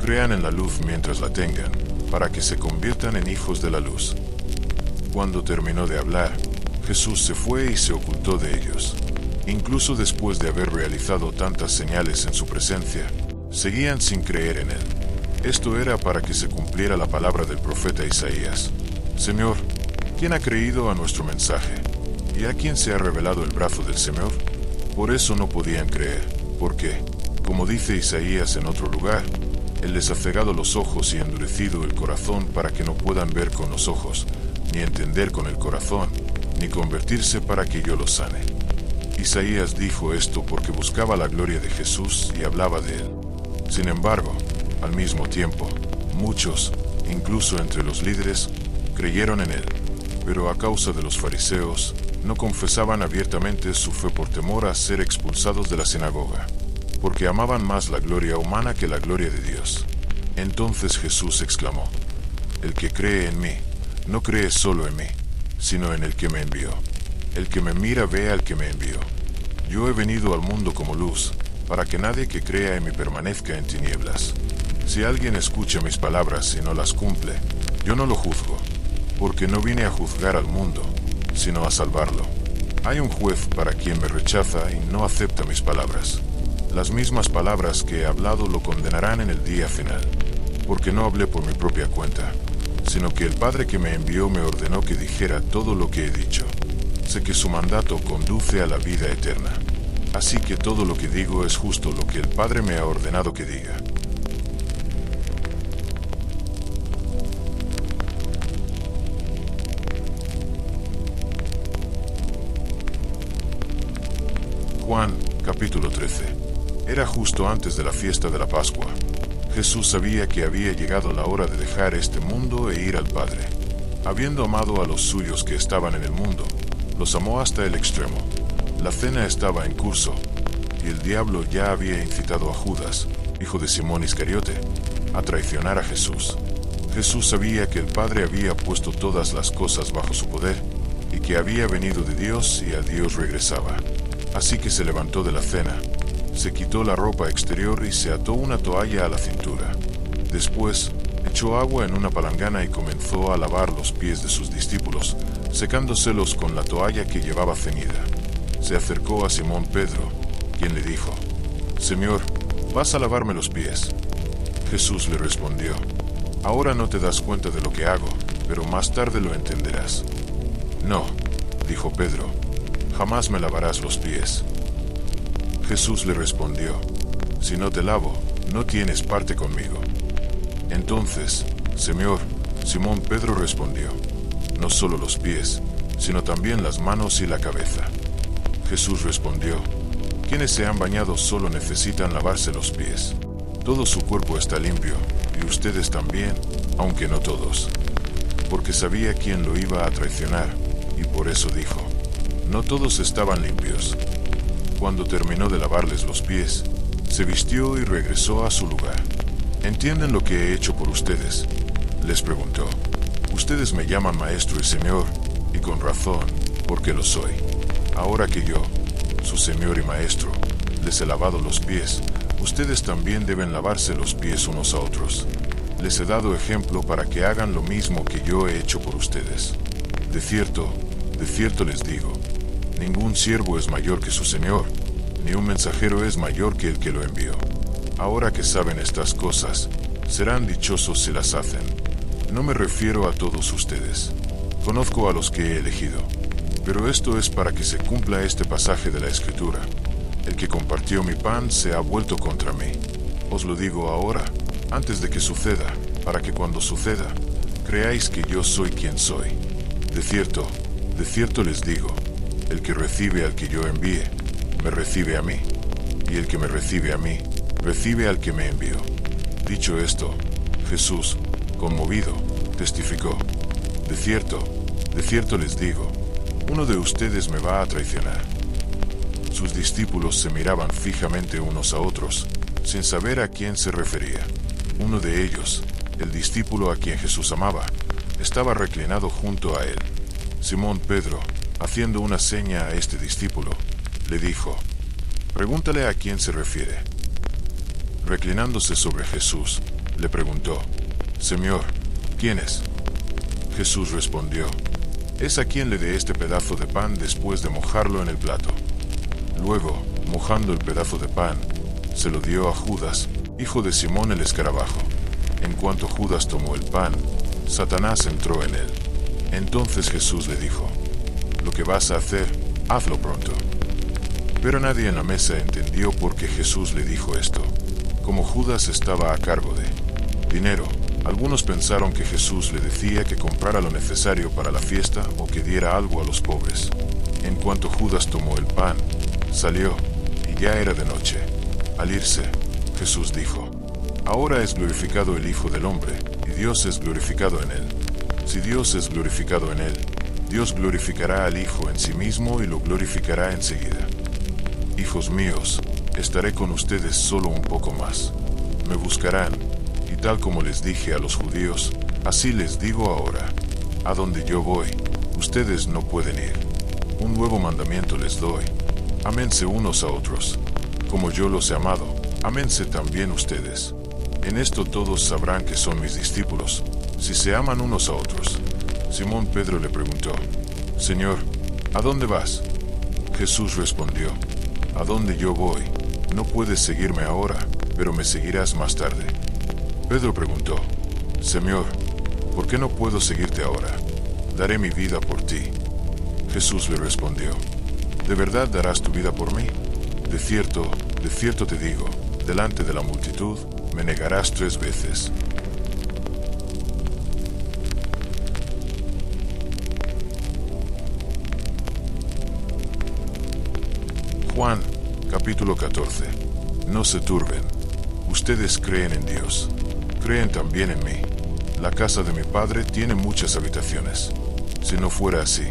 Crean en la luz mientras la tengan, para que se conviertan en hijos de la luz. Cuando terminó de hablar, Jesús se fue y se ocultó de ellos. Incluso después de haber realizado tantas señales en su presencia, seguían sin creer en él. Esto era para que se cumpliera la palabra del profeta Isaías: Señor, ¿quién ha creído a nuestro mensaje? ¿Y a quién se ha revelado el brazo del Señor? Por eso no podían creer, porque, como dice Isaías en otro lugar, Él les ha cegado los ojos y endurecido el corazón para que no puedan ver con los ojos, ni entender con el corazón, ni convertirse para que yo los sane. Isaías dijo esto porque buscaba la gloria de Jesús y hablaba de él. Sin embargo, al mismo tiempo, muchos, incluso entre los líderes, creyeron en él. Pero a causa de los fariseos, no confesaban abiertamente su fe por temor a ser expulsados de la sinagoga, porque amaban más la gloria humana que la gloria de Dios. Entonces Jesús exclamó: el que cree en mí, no cree solo en mí, sino en el que me envió. El que me mira ve al que me envió. Yo he venido al mundo como luz, para que nadie que crea en mí permanezca en tinieblas. Si alguien escucha mis palabras y no las cumple, yo no lo juzgo, porque no vine a juzgar al mundo, sino a salvarlo. Hay un juez para quien me rechaza y no acepta mis palabras. Las mismas palabras que he hablado lo condenarán en el día final, porque no hablé por mi propia cuenta, sino que el Padre que me envió me ordenó que dijera todo lo que he dicho. Sé que su mandato conduce a la vida eterna. Así que todo lo que digo es justo lo que el Padre me ha ordenado que diga. Juan, capítulo 13. Era justo antes de la fiesta de la Pascua. Jesús sabía que había llegado la hora de dejar este mundo e ir al Padre. Habiendo amado a los suyos que estaban en el mundo, los amó hasta el extremo. La cena estaba en curso, y el diablo ya había incitado a Judas, hijo de Simón Iscariote, a traicionar a Jesús. Jesús sabía que el Padre había puesto todas las cosas bajo su poder, y que había venido de Dios y a Dios regresaba. Así que se levantó de la cena, se quitó la ropa exterior y se ató una toalla a la cintura. Después, echó agua en una palangana y comenzó a lavar los pies de sus discípulos, secándoselos con la toalla que llevaba ceñida. Se acercó a Simón Pedro, quien le dijo: Señor, ¿vas a lavarme los pies? Jesús le respondió: ahora no te das cuenta de lo que hago, pero más tarde lo entenderás. No, dijo Pedro, jamás me lavarás los pies. Jesús le respondió: si no te lavo, no tienes parte conmigo. Entonces, Simón Pedro respondió: no solo los pies, sino también las manos y la cabeza. Jesús respondió: quienes se han bañado solo necesitan lavarse los pies. Todo su cuerpo está limpio, y ustedes también, aunque no todos. Porque sabía quién lo iba a traicionar, y por eso dijo: no todos estaban limpios. Cuando terminó de lavarles los pies, se vistió y regresó a su lugar. ¿Entienden lo que he hecho por ustedes?, les preguntó. Ustedes me llaman maestro y señor, y con razón, porque lo soy. Ahora que yo, su señor y maestro, les he lavado los pies, ustedes también deben lavarse los pies unos a otros. Les he dado ejemplo para que hagan lo mismo que yo he hecho por ustedes. De cierto les digo, ningún siervo es mayor que su señor, ni un mensajero es mayor que el que lo envió. Ahora que saben estas cosas, serán dichosos si las hacen. No me refiero a todos ustedes. Conozco a los que he elegido. Pero esto es para que se cumpla este pasaje de la Escritura: el que compartió mi pan se ha vuelto contra mí. Os lo digo ahora, antes de que suceda, para que cuando suceda, creáis que yo soy quien soy. De cierto les digo, el que recibe al que yo envíe, me recibe a mí, y el que me recibe a mí, recibe al que me envió. Dicho esto, Jesús, conmovido, testificó: de cierto les digo, uno de ustedes me va a traicionar. Sus discípulos se miraban fijamente unos a otros, sin saber a quién se refería. Uno de ellos, el discípulo a quien Jesús amaba, estaba reclinado junto a él. Simón Pedro, haciendo una seña a este discípulo, le dijo: pregúntale a quién se refiere. Reclinándose sobre Jesús, le preguntó: Señor, ¿quién es? Jesús respondió: es a quien le dé este pedazo de pan después de mojarlo en el plato. Luego, mojando el pedazo de pan, se lo dio a Judas, hijo de Simón el escarabajo. En cuanto Judas tomó el pan, Satanás entró en él. Entonces Jesús le dijo: lo que vas a hacer, hazlo pronto. Pero nadie en la mesa entendió por qué Jesús le dijo esto. Como Judas estaba a cargo de dinero, Algunos pensaron que Jesús le decía que comprara lo necesario para la fiesta o que diera algo a los pobres. En cuanto Judas tomó el pan, salió, y ya era de noche. Al irse, Jesús dijo: Ahora es glorificado el Hijo del Hombre, y Dios es glorificado en él. Si Dios es glorificado en él, Dios glorificará al Hijo en sí mismo y lo glorificará enseguida. Hijos míos, estaré con ustedes solo un poco más. Me buscarán, y tal como les dije a los judíos, así les digo ahora: a donde yo voy, ustedes no pueden ir. Un nuevo mandamiento les doy: ámense unos a otros. Como yo los he amado, ámense también ustedes. En esto todos sabrán que son mis discípulos, si se aman unos a otros. Simón Pedro le preguntó: Señor, ¿a dónde vas? Jesús respondió: a donde yo voy, no puedes seguirme ahora, pero me seguirás más tarde. Pedro preguntó: Señor, ¿por qué no puedo seguirte ahora? Daré mi vida por ti. Jesús le respondió: ¿de verdad darás tu vida por mí? De cierto te digo, delante de la multitud, me negarás 3 veces. Juan, capítulo 14. No se turben. Ustedes creen en Dios. Creen también en mí. La casa de mi Padre tiene muchas habitaciones. Si no fuera así,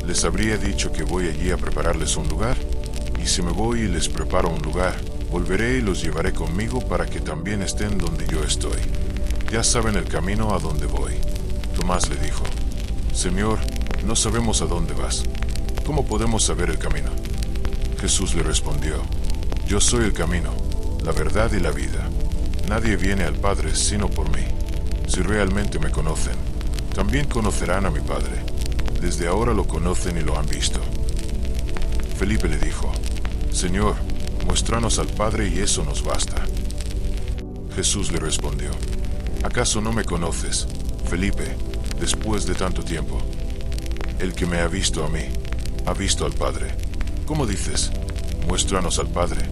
les habría dicho que voy allí a prepararles un lugar. Y si me voy y les preparo un lugar, volveré y los llevaré conmigo para que también estén donde yo estoy. Ya saben el camino a donde voy. Tomás le dijo: Señor, no sabemos a dónde vas. ¿Cómo podemos saber el camino? Jesús le respondió: Yo soy el camino, la verdad y la vida. Nadie viene al Padre sino por mí. Si realmente me conocen, también conocerán a mi Padre. Desde ahora lo conocen y lo han visto. Felipe le dijo: Señor, muéstranos al Padre y eso nos basta. Jesús le respondió: ¿Acaso no me conoces, Felipe, después de tanto tiempo? El que me ha visto a mí, ha visto al Padre. ¿Cómo dices, muéstranos al Padre?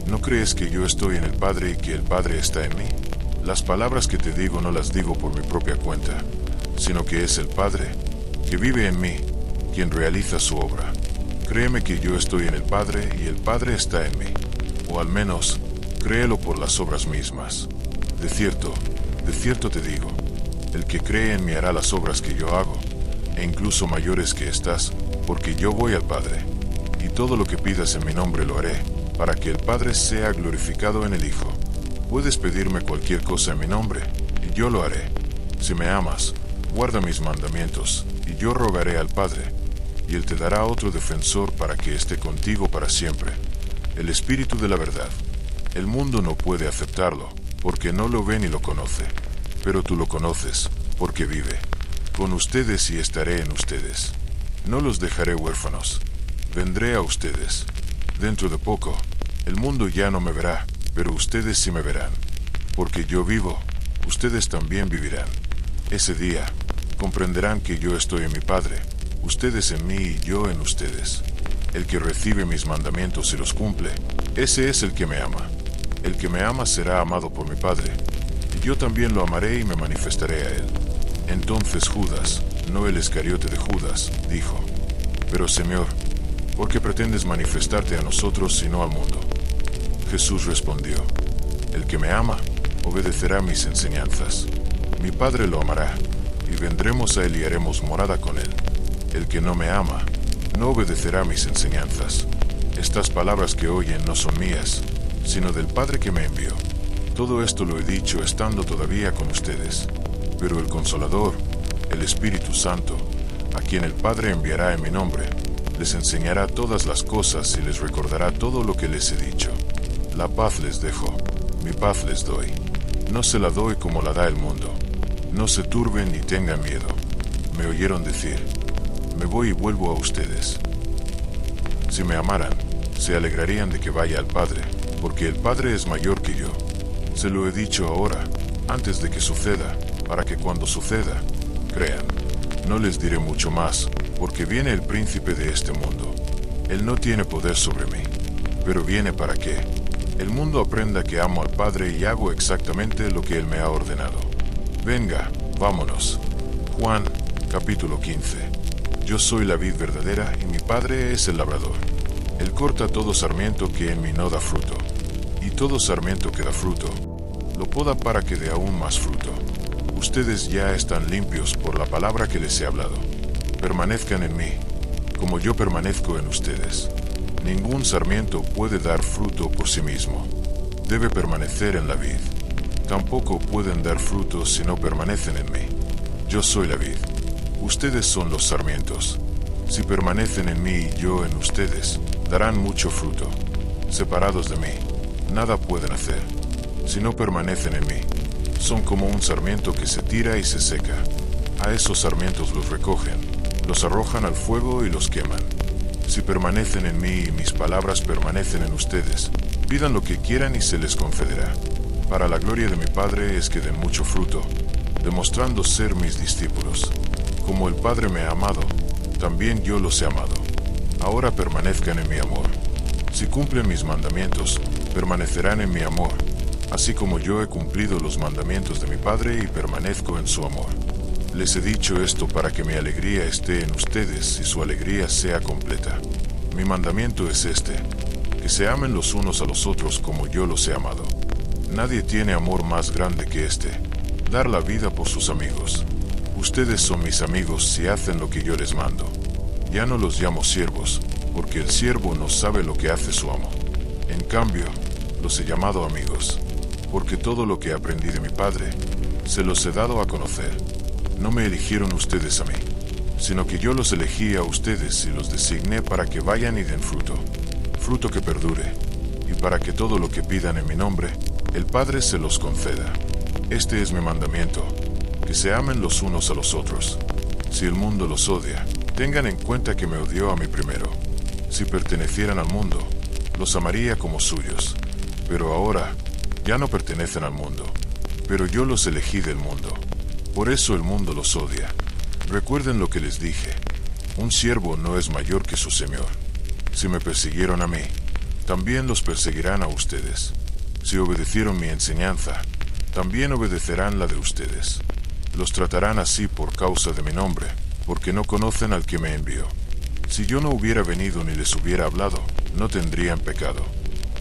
¿No crees que yo estoy en el Padre y que el Padre está en mí? Las palabras que te digo no las digo por mi propia cuenta, sino que es el Padre, que vive en mí, quien realiza su obra. Créeme que yo estoy en el Padre y el Padre está en mí. O al menos, créelo por las obras mismas. De cierto te digo, el que cree en mí hará las obras que yo hago, e incluso mayores que estas, porque yo voy al Padre. Y todo lo que pidas en mi nombre lo haré, para que el Padre sea glorificado en el Hijo. Puedes pedirme cualquier cosa en mi nombre, y yo lo haré. Si me amas, guarda mis mandamientos, y yo rogaré al Padre, y Él te dará otro defensor para que esté contigo para siempre, el Espíritu de la verdad. El mundo no puede aceptarlo, porque no lo ve ni lo conoce, pero tú lo conoces, porque vive con ustedes y estaré en ustedes. No los dejaré huérfanos. Vendré a ustedes. Dentro de poco, el mundo ya no me verá, pero ustedes sí me verán. Porque yo vivo, ustedes también vivirán. Ese día, comprenderán que yo estoy en mi Padre, ustedes en mí y yo en ustedes. El que recibe mis mandamientos y los cumple, ese es el que me ama. El que me ama será amado por mi Padre, y yo también lo amaré y me manifestaré a él. Entonces Judas, no el Iscariote de Judas, dijo: Pero Señor, ¿por qué pretendes manifestarte a nosotros y no al mundo? Jesús respondió: El que me ama, obedecerá mis enseñanzas. Mi Padre lo amará, y vendremos a él y haremos morada con él. El que no me ama, no obedecerá mis enseñanzas. Estas palabras que oyen no son mías, sino del Padre que me envió. Todo esto lo he dicho estando todavía con ustedes. Pero el Consolador, el Espíritu Santo, a quien el Padre enviará en mi nombre, les enseñará todas las cosas y les recordará todo lo que les he dicho. La paz les dejo, mi paz les doy. No se la doy como la da el mundo. No se turben ni tengan miedo. Me oyeron decir: me voy y vuelvo a ustedes. Si me amaran, se alegrarían de que vaya al Padre, porque el Padre es mayor que yo. Se lo he dicho ahora, antes de que suceda, para que cuando suceda, crean. No les diré mucho más, porque viene el príncipe de este mundo. Él no tiene poder sobre mí, pero viene para que el mundo aprenda que amo al Padre y hago exactamente lo que Él me ha ordenado. Venga, vámonos. Juan, capítulo 15. Yo soy la vid verdadera y mi Padre es el labrador. Él corta todo sarmiento que en mí no da fruto, y todo sarmiento que da fruto, lo poda para que dé aún más fruto. Ustedes ya están limpios por la palabra que les he hablado. Permanezcan en mí, como yo permanezco en ustedes. Ningún sarmiento puede dar fruto por sí mismo. Debe permanecer en la vid. Tampoco pueden dar fruto si no permanecen en mí. Yo soy la vid. Ustedes son los sarmientos. Si permanecen en mí y yo en ustedes, darán mucho fruto. Separados de mí, nada pueden hacer. Si no permanecen en mí, son como un sarmiento que se tira y se seca. A esos sarmientos los recogen, los arrojan al fuego y los queman. Si permanecen en mí y mis palabras permanecen en ustedes, pidan lo que quieran y se les concederá. Para la gloria de mi Padre es que den mucho fruto, demostrando ser mis discípulos. Como el Padre me ha amado, también yo los he amado. Ahora permanezcan en mi amor. Si cumplen mis mandamientos, permanecerán en mi amor, así como yo he cumplido los mandamientos de mi Padre y permanezco en su amor. Les he dicho esto para que mi alegría esté en ustedes y su alegría sea completa. Mi mandamiento es este, que se amen los unos a los otros como yo los he amado. Nadie tiene amor más grande que este, dar la vida por sus amigos. Ustedes son mis amigos si hacen lo que yo les mando. Ya no los llamo siervos, porque el siervo no sabe lo que hace su amo. En cambio, los he llamado amigos, porque todo lo que aprendí de mi Padre, se los he dado a conocer. No me eligieron ustedes a mí, sino que yo los elegí a ustedes y los designé para que vayan y den fruto, fruto que perdure, y para que todo lo que pidan en mi nombre, el Padre se los conceda. Este es mi mandamiento, que se amen los unos a los otros. Si el mundo los odia, tengan en cuenta que me odió a mí primero. Si pertenecieran al mundo, los amaría como suyos. Pero ahora, ya no pertenecen al mundo, pero yo los elegí del mundo. Por eso el mundo los odia. Recuerden lo que les dije. Un siervo no es mayor que su señor. Si me persiguieron a mí, también los perseguirán a ustedes. Si obedecieron mi enseñanza, también obedecerán la de ustedes. Los tratarán así por causa de mi nombre, porque no conocen al que me envió. Si yo no hubiera venido ni les hubiera hablado, no tendrían pecado.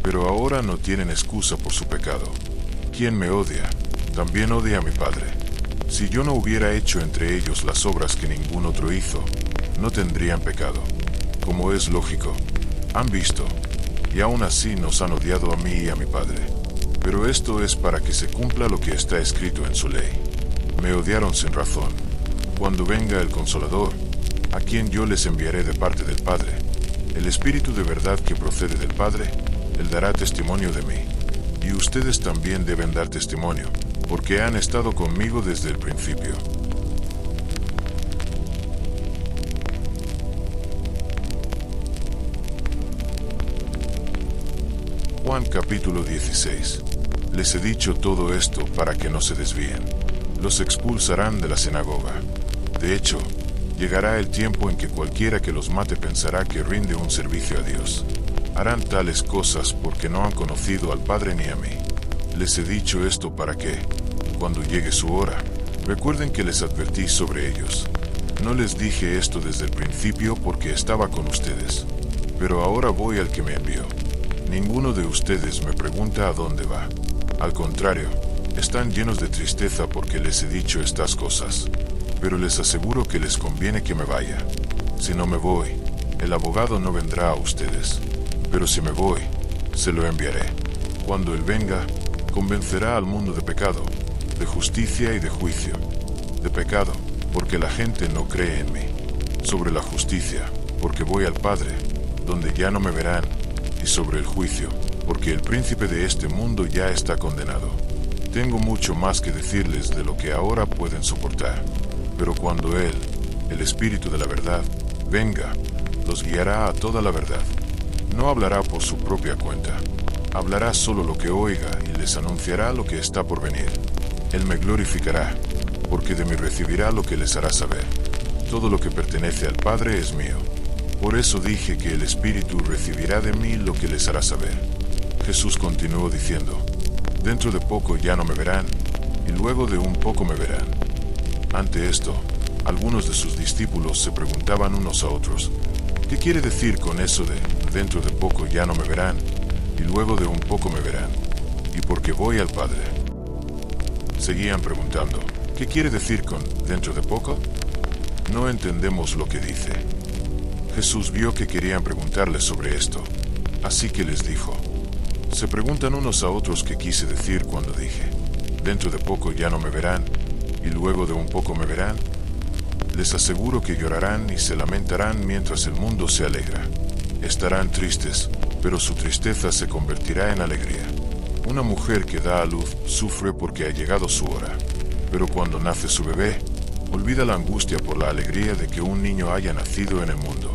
Pero ahora no tienen excusa por su pecado. Quien me odia, también odia a mi Padre. Si yo no hubiera hecho entre ellos las obras que ningún otro hizo, no tendrían pecado. Como es lógico, han visto, y aún así nos han odiado a mí y a mi Padre. Pero esto es para que se cumpla lo que está escrito en su ley. Me odiaron sin razón. Cuando venga el Consolador, a quien yo les enviaré de parte del Padre, el Espíritu de verdad que procede del Padre, Él dará testimonio de mí. Y ustedes también deben dar testimonio, porque han estado conmigo desde el principio. Juan capítulo 16. Les he dicho todo esto para que no se desvíen. Los expulsarán de la sinagoga. De hecho, llegará el tiempo en que cualquiera que los mate pensará que rinde un servicio a Dios. Harán tales cosas porque no han conocido al Padre ni a mí. Les he dicho esto para que, cuando llegue su hora, recuerden que les advertí sobre ellos. No les dije esto desde el principio porque estaba con ustedes. Pero ahora voy al que me envió. Ninguno de ustedes me pregunta a dónde va. Al contrario, están llenos de tristeza porque les he dicho estas cosas. Pero les aseguro que les conviene que me vaya. Si no me voy, el abogado no vendrá a ustedes. Pero si me voy, se lo enviaré. Cuando Él venga, convencerá al mundo de pecado, de justicia y de juicio. De pecado, porque la gente no cree en mí. Sobre la justicia, porque voy al Padre, donde ya no me verán. Y sobre el juicio, porque el príncipe de este mundo ya está condenado. Tengo mucho más que decirles de lo que ahora pueden soportar. Pero cuando Él, el Espíritu de la verdad, venga, los guiará a toda la verdad. No hablará por su propia cuenta. Hablará solo lo que oiga y les anunciará lo que está por venir. Él me glorificará, porque de mí recibirá lo que les hará saber. Todo lo que pertenece al Padre es mío. Por eso dije que el Espíritu recibirá de mí lo que les hará saber. Jesús continuó diciendo, dentro de poco ya no me verán, y luego de un poco me verán. Ante esto, algunos de sus discípulos se preguntaban unos a otros, ¿qué quiere decir con eso de, dentro de poco ya no me verán, y luego de un poco me verán? ¿Y porque voy al Padre? Seguían preguntando, ¿qué quiere decir con, dentro de poco? No entendemos lo que dice. Jesús vio que querían preguntarle sobre esto, así que les dijo, se preguntan unos a otros qué quise decir cuando dije, dentro de poco ya no me verán, y luego de un poco me verán. Les aseguro que llorarán y se lamentarán mientras el mundo se alegra. Estarán tristes, pero su tristeza se convertirá en alegría. Una mujer que da a luz sufre porque ha llegado su hora, pero cuando nace su bebé, olvida la angustia por la alegría de que un niño haya nacido en el mundo.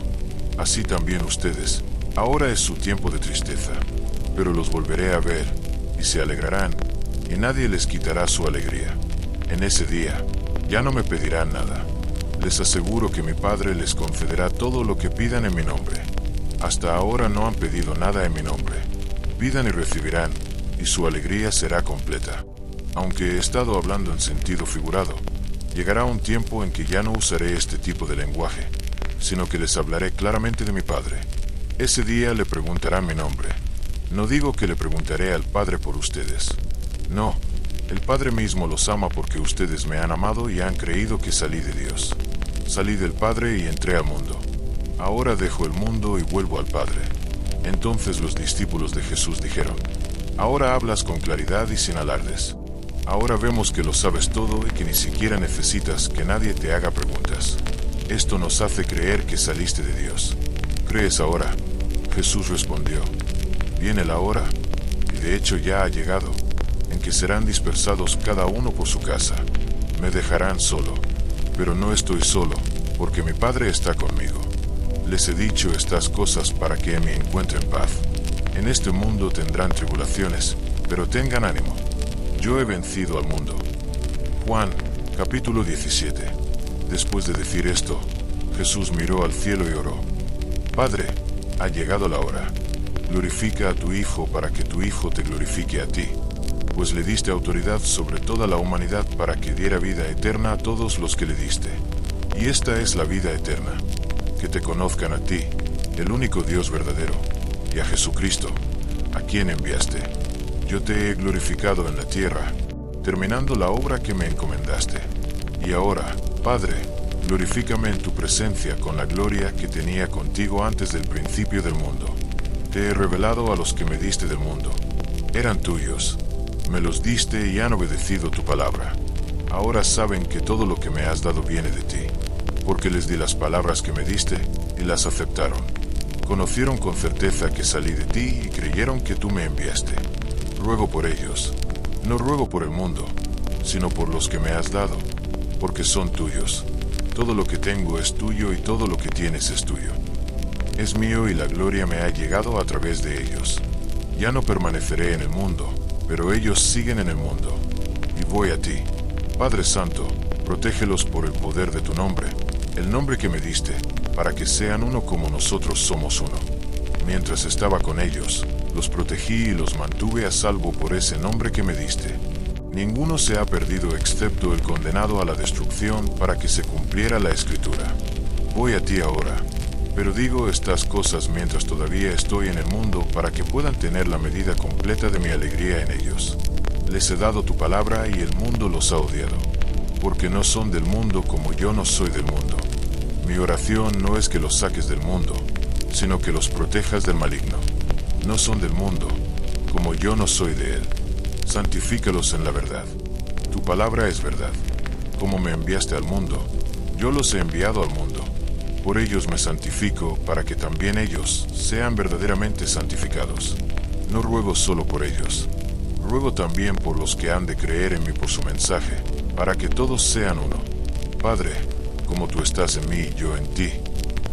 Así también ustedes, ahora es su tiempo de tristeza, pero los volveré a ver, y se alegrarán, y nadie les quitará su alegría. En ese día, ya no me pedirán nada. Les aseguro que mi Padre les concederá todo lo que pidan en mi nombre. Hasta ahora no han pedido nada en mi nombre. Pidan y recibirán, y su alegría será completa. Aunque he estado hablando en sentido figurado, llegará un tiempo en que ya no usaré este tipo de lenguaje, sino que les hablaré claramente de mi Padre. Ese día le preguntarán mi nombre. No digo que le preguntaré al Padre por ustedes. No, el Padre mismo los ama porque ustedes me han amado y han creído que salí de Dios. Salí del Padre y entré al mundo. Ahora dejo el mundo y vuelvo al Padre. Entonces los discípulos de Jesús dijeron, ahora hablas con claridad y sin alardes. Ahora vemos que lo sabes todo y que ni siquiera necesitas que nadie te haga preguntas. Esto nos hace creer que saliste de Dios. ¿Crees ahora? Jesús respondió, viene la hora, y de hecho ya ha llegado, en que serán dispersados cada uno por su casa. Me dejarán solo, pero no estoy solo, porque mi Padre está conmigo. Les he dicho estas cosas para que en mí encuentren paz. En este mundo tendrán tribulaciones, pero tengan ánimo. Yo he vencido al mundo. Juan, capítulo 17. Después de decir esto, Jesús miró al cielo y oró. Padre, ha llegado la hora. Glorifica a tu Hijo para que tu Hijo te glorifique a ti, pues le diste autoridad sobre toda la humanidad para que diera vida eterna a todos los que le diste. Y esta es la vida eterna, que te conozcan a ti, el único Dios verdadero, y a Jesucristo, a quien enviaste. Yo te he glorificado en la tierra, terminando la obra que me encomendaste. Y ahora, Padre, glorifícame en tu presencia con la gloria que tenía contigo antes del principio del mundo. Te he revelado a los que me diste del mundo. Eran tuyos, me los diste y han obedecido tu palabra. Ahora saben que todo lo que me has dado viene de ti, porque les di las palabras que me diste, y las aceptaron. Conocieron con certeza que salí de ti y creyeron que tú me enviaste. Ruego por ellos. No ruego por el mundo, sino por los que me has dado, porque son tuyos. Todo lo que tengo es tuyo y todo lo que tienes es tuyo. Es mío y la gloria me ha llegado a través de ellos. Ya no permaneceré en el mundo, pero ellos siguen en el mundo. Y voy a ti. Padre Santo, protégelos por el poder de tu nombre, el nombre que me diste, para que sean uno como nosotros somos uno. Mientras estaba con ellos, los protegí y los mantuve a salvo por ese nombre que me diste. Ninguno se ha perdido excepto el condenado a la destrucción para que se cumpliera la Escritura. Voy a ti ahora, pero digo estas cosas mientras todavía estoy en el mundo para que puedan tener la medida completa de mi alegría en ellos. Les he dado tu palabra y el mundo los ha odiado, porque no son del mundo como yo no soy del mundo. Mi oración no es que los saques del mundo, sino que los protejas del maligno. No son del mundo, como yo no soy de él. Santifícalos en la verdad. Tu palabra es verdad. Como me enviaste al mundo, yo los he enviado al mundo. Por ellos me santifico, para que también ellos sean verdaderamente santificados. No ruego solo por ellos. Ruego también por los que han de creer en mí por su mensaje, para que todos sean uno. Padre, como tú estás en mí y yo en ti,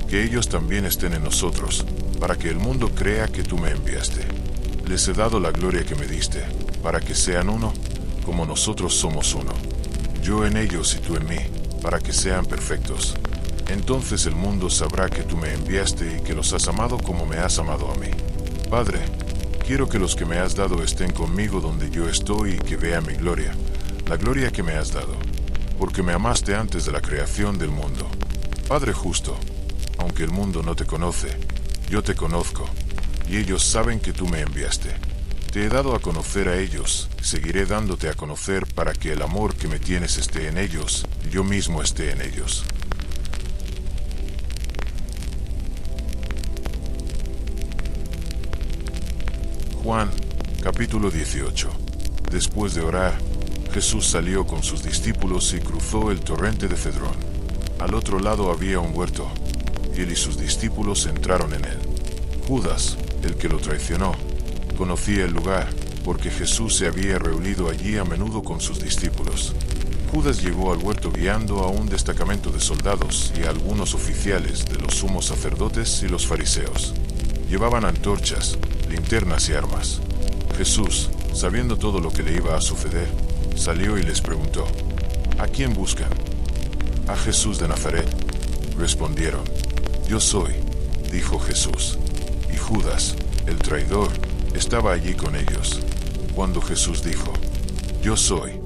que ellos también estén en nosotros, para que el mundo crea que tú me enviaste. Les he dado la gloria que me diste, para que sean uno, como nosotros somos uno. Yo en ellos y tú en mí, para que sean perfectos. Entonces el mundo sabrá que tú me enviaste y que los has amado como me has amado a mí. Padre, quiero que los que me has dado estén conmigo donde yo estoy y que vean mi gloria, la gloria que me has dado, porque me amaste antes de la creación del mundo. Padre justo, aunque el mundo no te conoce, yo te conozco, y ellos saben que tú me enviaste. Te he dado a conocer a ellos, seguiré dándote a conocer para que el amor que me tienes esté en ellos, y yo mismo esté en ellos. Juan, capítulo 18. Después de orar, Jesús salió con sus discípulos y cruzó el torrente de Cedrón. Al otro lado había un huerto, y él y sus discípulos entraron en él. Judas, el que lo traicionó, conocía el lugar, porque Jesús se había reunido allí a menudo con sus discípulos. Judas llegó al huerto guiando a un destacamento de soldados y a algunos oficiales de los sumos sacerdotes y los fariseos. Llevaban antorchas, linternas y armas. Jesús, sabiendo todo lo que le iba a suceder, salió y les preguntó: ¿A quién buscan? A Jesús de Nazaret. Respondieron: Yo soy, dijo Jesús. Y Judas, el traidor, estaba allí con ellos. Cuando Jesús dijo: Yo soy,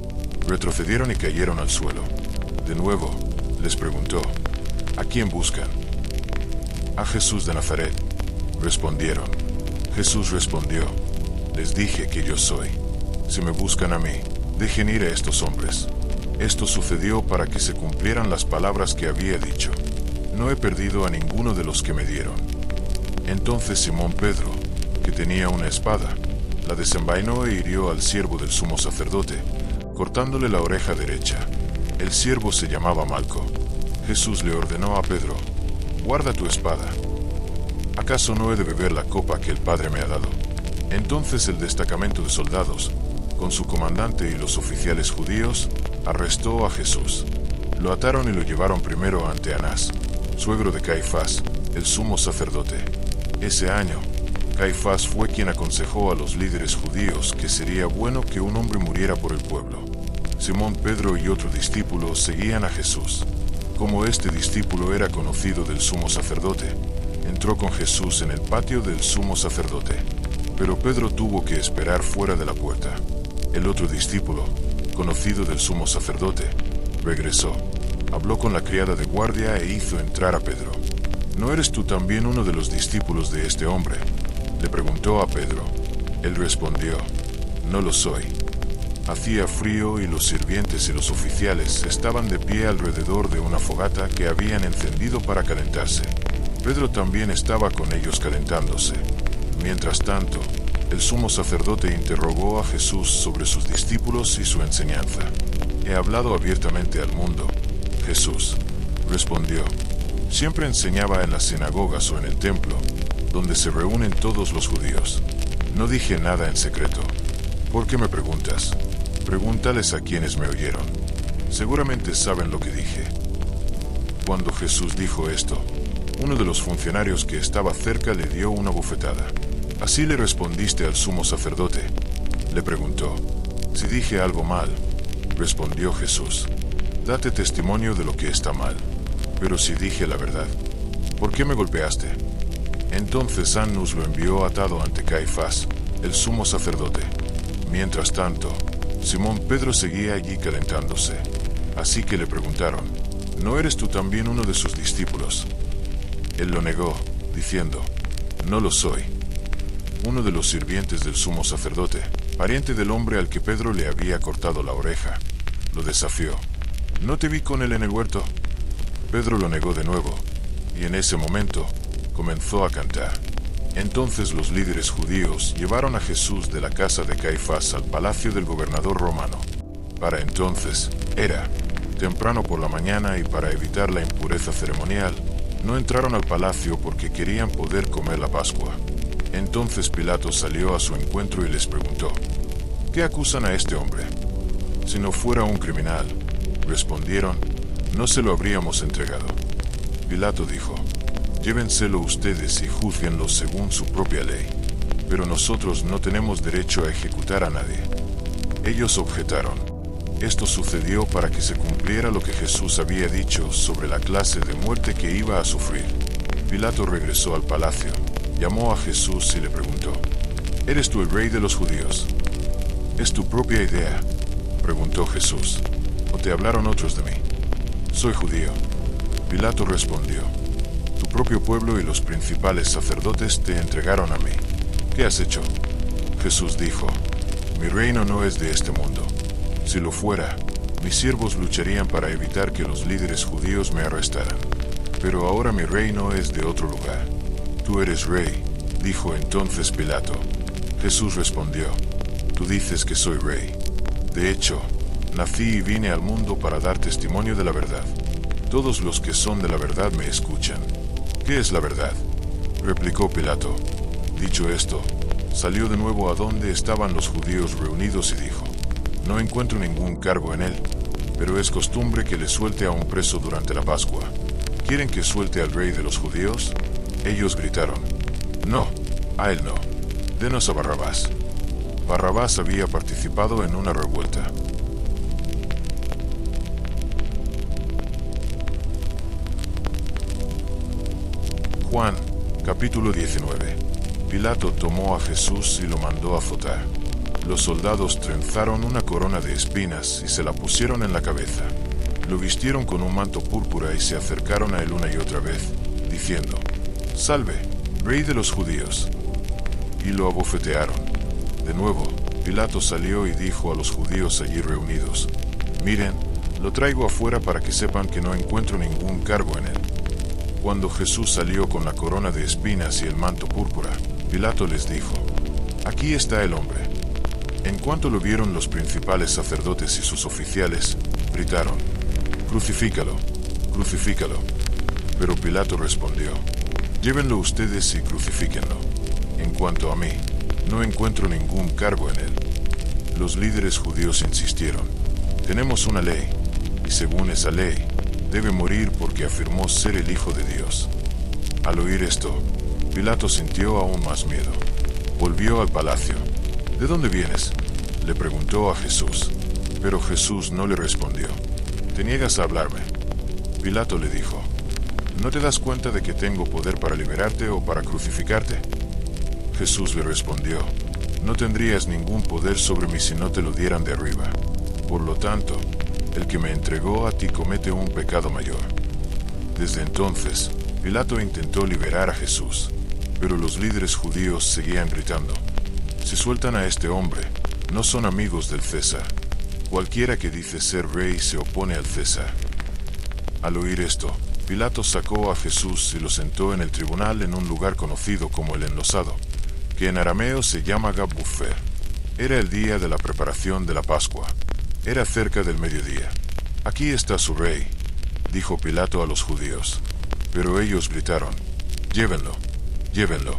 retrocedieron y cayeron al suelo. De nuevo, les preguntó: ¿A quién buscan? A Jesús de Nazaret. Respondieron. Jesús respondió: Les dije que yo soy. Si me buscan a mí, dejen ir a estos hombres. Esto sucedió para que se cumplieran las palabras que había dicho: No he perdido a ninguno de los que me dieron. Entonces Simón Pedro, que tenía una espada, la desenvainó e hirió al siervo del sumo sacerdote, cortándole la oreja derecha. El siervo se llamaba Malco. Jesús le ordenó a Pedro: Guarda tu espada. ¿Acaso no he de beber la copa que el Padre me ha dado? Entonces el destacamento de soldados, con su comandante y los oficiales judíos, arrestó a Jesús. Lo ataron y lo llevaron primero ante Anás, suegro de Caifás, el sumo sacerdote. Ese año, Caifás fue quien aconsejó a los líderes judíos que sería bueno que un hombre muriera por el pueblo. Simón Pedro y otro discípulo seguían a Jesús. Como este discípulo era conocido del sumo sacerdote, entró con Jesús en el patio del sumo sacerdote. Pero Pedro tuvo que esperar fuera de la puerta. El otro discípulo, conocido del sumo sacerdote, regresó, habló con la criada de guardia e hizo entrar a Pedro. ¿No eres tú también uno de los discípulos de este hombre?, le preguntó a Pedro. Él respondió: No lo soy. Hacía frío y los sirvientes y los oficiales estaban de pie alrededor de una fogata que habían encendido para calentarse. Pedro también estaba con ellos calentándose. Mientras tanto, el sumo sacerdote interrogó a Jesús sobre sus discípulos y su enseñanza. He hablado abiertamente al mundo. Jesús respondió: Siempre enseñaba en las sinagogas o en el templo, donde se reúnen todos los judíos. No dije nada en secreto. ¿Por qué me preguntas? Pregúntales a quienes me oyeron. Seguramente saben lo que dije. Cuando Jesús dijo esto, uno de los funcionarios que estaba cerca le dio una bofetada. ¿Así le respondiste al sumo sacerdote?, le preguntó. Si dije algo mal, respondió Jesús, date testimonio de lo que está mal. Pero si dije la verdad, ¿por qué me golpeaste? Entonces Anás lo envió atado ante Caifás, el sumo sacerdote. Mientras tanto, Simón Pedro seguía allí calentándose. Así que le preguntaron: ¿No eres tú también uno de sus discípulos? Él lo negó, diciendo: No lo soy. Uno de los sirvientes del sumo sacerdote, pariente del hombre al que Pedro le había cortado la oreja, lo desafió: ¿No te vi con él en el huerto? Pedro lo negó de nuevo, y en ese momento comenzó a cantar. Entonces los líderes judíos llevaron a Jesús de la casa de Caifás al palacio del gobernador romano. Para entonces, era temprano por la mañana y para evitar la impureza ceremonial, no entraron al palacio porque querían poder comer la Pascua. Entonces Pilato salió a su encuentro y les preguntó: ¿Qué acusan a este hombre? Si no fuera un criminal, respondieron, no se lo habríamos entregado. Pilato dijo: Llévenselo ustedes y júzguenlo según su propia ley. Pero nosotros no tenemos derecho a ejecutar a nadie. Ellos objetaron: Esto sucedió para que se cumpliera lo que Jesús había dicho sobre la clase de muerte que iba a sufrir. Pilato regresó al palacio, llamó a Jesús y le preguntó: ¿Eres tú el rey de los judíos? Es tu propia idea. preguntó Jesús. ¿O te hablaron otros de mí? Soy judío. Pilato respondió. Tu propio pueblo y los principales sacerdotes te entregaron a mí. ¿Qué has hecho? Jesús dijo, mi reino no es de este mundo. Si lo fuera, mis siervos lucharían para evitar que los líderes judíos me arrestaran. Pero ahora mi reino es de otro lugar. Tú eres rey, dijo entonces Pilato. Jesús respondió, tú dices que soy rey. De hecho, nací y vine al mundo para dar testimonio de la verdad. Todos los que son de la verdad me escuchan. ¿Qué es la verdad? Replicó Pilato. Dicho esto, salió de nuevo a donde estaban los judíos reunidos y dijo, no encuentro ningún cargo en él, pero es costumbre que le suelte a un preso durante la Pascua. ¿Quieren que suelte al rey de los judíos? Ellos gritaron, no, a él no. Denos a Barrabás. Barrabás había participado en una revuelta. Juan, capítulo 19. Pilato tomó a Jesús y lo mandó azotar. Los soldados trenzaron una corona de espinas y se la pusieron en la cabeza. Lo vistieron con un manto púrpura y se acercaron a él una y otra vez, diciendo, Salve, Rey de los judíos. Y lo abofetearon. De nuevo, Pilato salió y dijo a los judíos allí reunidos, Miren, lo traigo afuera para que sepan que no encuentro ningún cargo en él. Cuando Jesús salió con la corona de espinas y el manto púrpura, Pilato les dijo, Aquí está el hombre. En cuanto lo vieron los principales sacerdotes y sus oficiales, gritaron, Crucifícalo, crucifícalo. Pero Pilato respondió, Llévenlo ustedes y crucifíquenlo. En cuanto a mí, no encuentro ningún cargo en él. Los líderes judíos insistieron, Tenemos una ley, y según esa ley, debe morir porque afirmó ser el Hijo de Dios. Al oír esto, Pilato sintió aún más miedo. Volvió al palacio. ¿De dónde vienes?, le preguntó a Jesús. Pero Jesús no le respondió. ¿Te niegas a hablarme? Pilato le dijo, ¿no te das cuenta de que tengo poder para liberarte o para crucificarte? Jesús le respondió, no tendrías ningún poder sobre mí si no te lo dieran de arriba. Por lo tanto, el que me entregó a ti comete un pecado mayor. Desde entonces, Pilato intentó liberar a Jesús, pero los líderes judíos seguían gritando, Si sueltan a este hombre, no son amigos del César. Cualquiera que dice ser rey se opone al César. Al oír esto, Pilato sacó a Jesús y lo sentó en el tribunal en un lugar conocido como el Enlosado, que en arameo se llama Gabbufer. Era el día de la preparación de la Pascua. Era cerca del mediodía. Aquí está su rey, dijo Pilato a los judíos. Pero ellos gritaron, Llévenlo, llévenlo,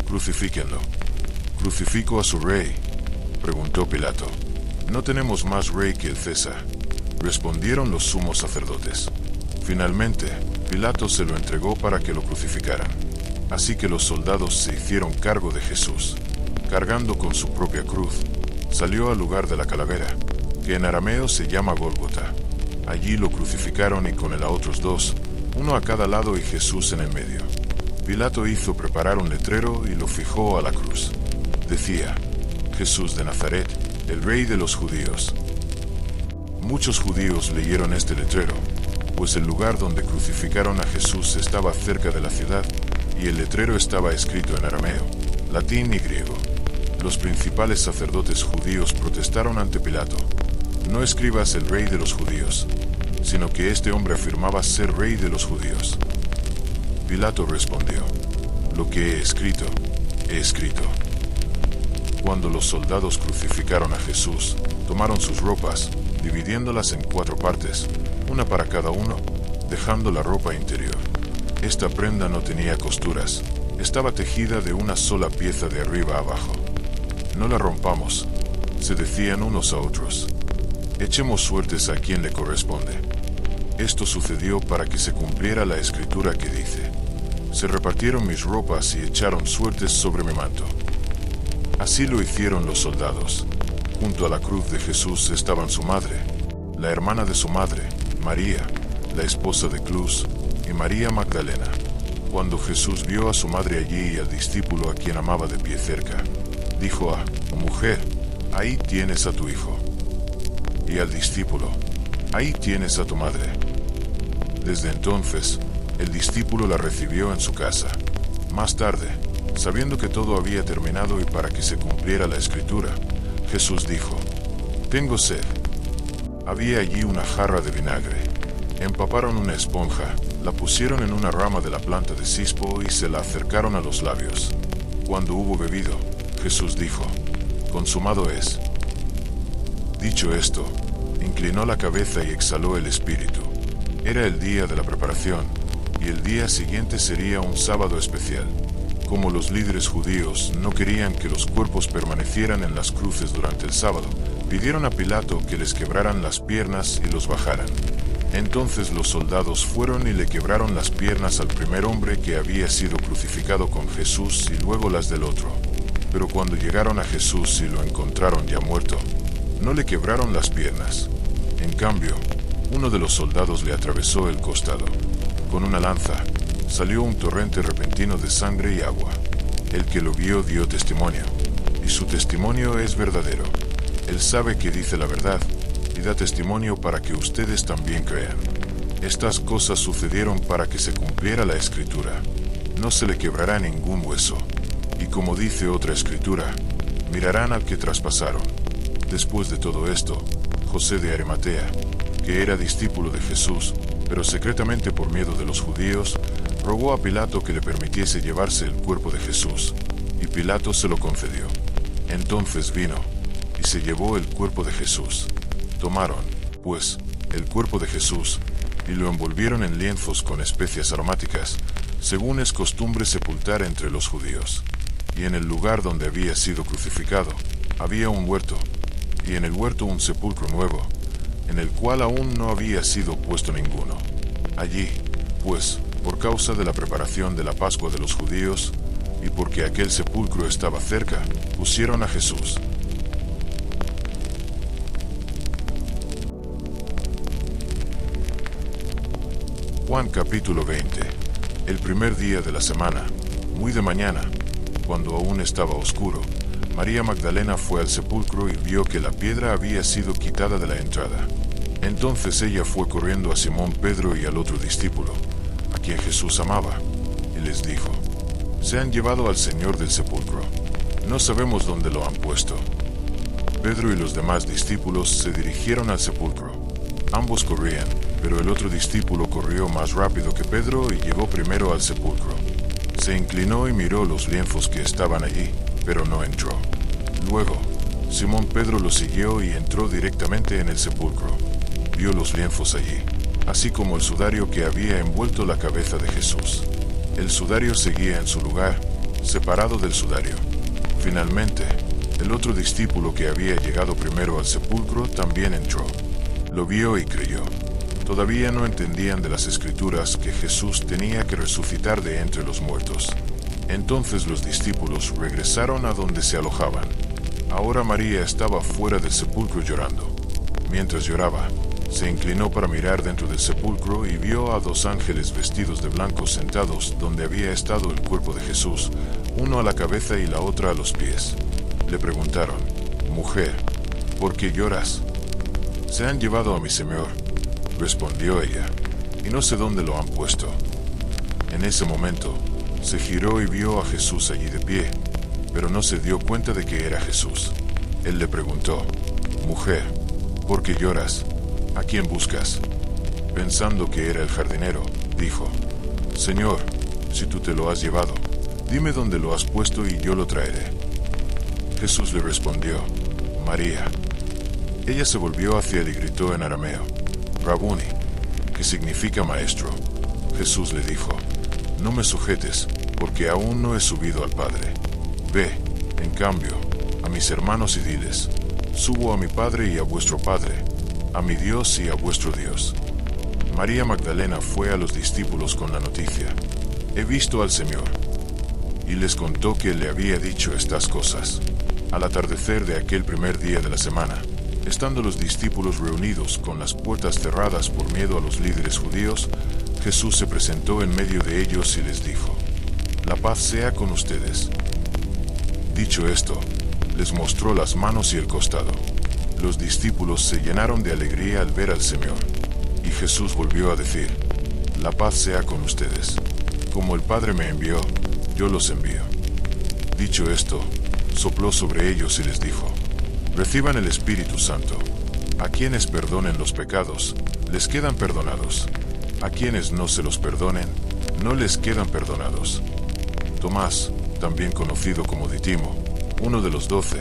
crucifíquenlo. ¿Crucifico a su rey?, preguntó Pilato. No tenemos más rey que el César, respondieron los sumos sacerdotes. Finalmente, Pilato se lo entregó para que lo crucificaran. Así que los soldados se hicieron cargo de Jesús. Cargando con su propia cruz, salió al lugar de la calavera, que en arameo se llama Gólgota. Allí lo crucificaron y con él a otros dos, uno a cada lado y Jesús en el medio. Pilato hizo preparar un letrero y lo fijó a la cruz. Decía, Jesús de Nazaret, el Rey de los judíos. Muchos judíos leyeron este letrero, pues el lugar donde crucificaron a Jesús estaba cerca de la ciudad, y el letrero estaba escrito en arameo, latín y griego. Los principales sacerdotes judíos protestaron ante Pilato, No escribas el Rey de los judíos, sino que este hombre afirmaba ser Rey de los judíos. Pilato respondió, Lo que he escrito, he escrito. Cuando los soldados crucificaron a Jesús, tomaron sus ropas, dividiéndolas en 4 partes, una para cada uno, dejando la ropa interior. Esta prenda no tenía costuras, estaba tejida de una sola pieza de arriba a abajo. No la rompamos, se decían unos a otros. Echemos suertes a quien le corresponde. Esto sucedió para que se cumpliera la escritura que dice, Se repartieron mis ropas y echaron suertes sobre mi manto. Así lo hicieron los soldados. Junto a la cruz de Jesús estaban su madre, la hermana de su madre, María, la esposa de Cleofas, y María Magdalena. Cuando Jesús vio a su madre allí y al discípulo a quien amaba de pie cerca, dijo Mujer, ahí tienes a tu hijo. y al discípulo: «Ahí tienes a tu madre». Desde entonces, el discípulo la recibió en su casa. Más tarde, sabiendo que todo había terminado y para que se cumpliera la escritura, Jesús dijo: «Tengo sed». Había allí una jarra de vinagre. Empaparon una esponja, la pusieron en una rama de la planta de cispo y se la acercaron a los labios. Cuando hubo bebido, Jesús dijo: «Consumado es». Dicho esto, inclinó la cabeza y exhaló el espíritu. Era el día de la preparación, y el día siguiente sería un sábado especial. Como los líderes judíos no querían que los cuerpos permanecieran en las cruces durante el sábado, pidieron a Pilato que les quebraran las piernas y los bajaran. Entonces los soldados fueron y le quebraron las piernas al primer hombre que había sido crucificado con Jesús y luego las del otro. Pero cuando llegaron a Jesús y lo encontraron ya muerto, no le quebraron las piernas. En cambio, uno de los soldados le atravesó el costado. Con una lanza, salió un torrente repentino de sangre y agua. El que lo vio dio testimonio, y su testimonio es verdadero. Él sabe que dice la verdad, y da testimonio para que ustedes también crean. Estas cosas sucedieron para que se cumpliera la escritura: «No se le quebrará ningún hueso». Y como dice otra escritura: «Mirarán al que traspasaron». Después de todo esto, José de Arimatea, que era discípulo de Jesús, pero secretamente por miedo de los judíos, rogó a Pilato que le permitiese llevarse el cuerpo de Jesús, y Pilato se lo concedió. Entonces vino, y se llevó el cuerpo de Jesús. Tomaron, pues, el cuerpo de Jesús, y lo envolvieron en lienzos con especias aromáticas, según es costumbre sepultar entre los judíos. Y en el lugar donde había sido crucificado, había un huerto, y en el huerto un sepulcro nuevo, en el cual aún no había sido puesto ninguno. Allí, pues, por causa de la preparación de la Pascua de los judíos, y porque aquel sepulcro estaba cerca, pusieron a Jesús. Juan capítulo 20. El primer día de la semana, muy de mañana, cuando aún estaba oscuro, María Magdalena fue al sepulcro y vio que la piedra había sido quitada de la entrada. Entonces ella fue corriendo a Simón Pedro y al otro discípulo, a quien Jesús amaba, y les dijo: «Se han llevado al Señor del sepulcro. No sabemos dónde lo han puesto». Pedro y los demás discípulos se dirigieron al sepulcro. Ambos corrían, pero el otro discípulo corrió más rápido que Pedro y llegó primero al sepulcro. Se inclinó y miró los lienzos que estaban allí, pero no entró. Luego, Simón Pedro lo siguió y entró directamente en el sepulcro. Vio los lienzos allí, así como el sudario que había envuelto la cabeza de Jesús. El sudario seguía en su lugar, separado del sudario. Finalmente, el otro discípulo que había llegado primero al sepulcro también entró. Lo vio y creyó. Todavía no entendían de las Escrituras que Jesús tenía que resucitar de entre los muertos. Entonces los discípulos regresaron a donde se alojaban. Ahora María estaba fuera del sepulcro llorando. Mientras lloraba, se inclinó para mirar dentro del sepulcro y vio a dos ángeles vestidos de blanco sentados donde había estado el cuerpo de Jesús, uno a la cabeza y la otra a los pies. Le preguntaron: «Mujer, ¿por qué lloras?». «Se han llevado a mi Señor», respondió ella, «y no sé dónde lo han puesto». En ese momento, se giró y vio a Jesús allí de pie, pero no se dio cuenta de que era Jesús. Él le preguntó: «Mujer, ¿por qué lloras? ¿A quién buscas?». Pensando que era el jardinero, dijo: «Señor, si tú te lo has llevado, dime dónde lo has puesto y yo lo traeré». Jesús le respondió: «María». Ella se volvió hacia él y gritó en arameo: «Rabuni», que significa maestro. Jesús le dijo: «No me sujetes, porque aún no he subido al Padre. Ve, en cambio, a mis hermanos y diles: subo a mi Padre y a vuestro Padre, a mi Dios y a vuestro Dios». María Magdalena fue a los discípulos con la noticia: «He visto al Señor». Y les contó que le había dicho estas cosas. Al atardecer de aquel primer día de la semana, estando los discípulos reunidos con las puertas cerradas por miedo a los líderes judíos, Jesús se presentó en medio de ellos y les dijo: «La paz sea con ustedes». Dicho esto, les mostró las manos y el costado. Los discípulos se llenaron de alegría al ver al Señor. Y Jesús volvió a decir: la paz sea con ustedes. Como el Padre me envió, yo los envío. Dicho esto, sopló sobre ellos y les dijo: reciban el Espíritu Santo. A quienes perdonen los pecados, les quedan perdonados. A quienes no se los perdonen, no les quedan perdonados. Tomás, también conocido como Dídimo, uno de los 12,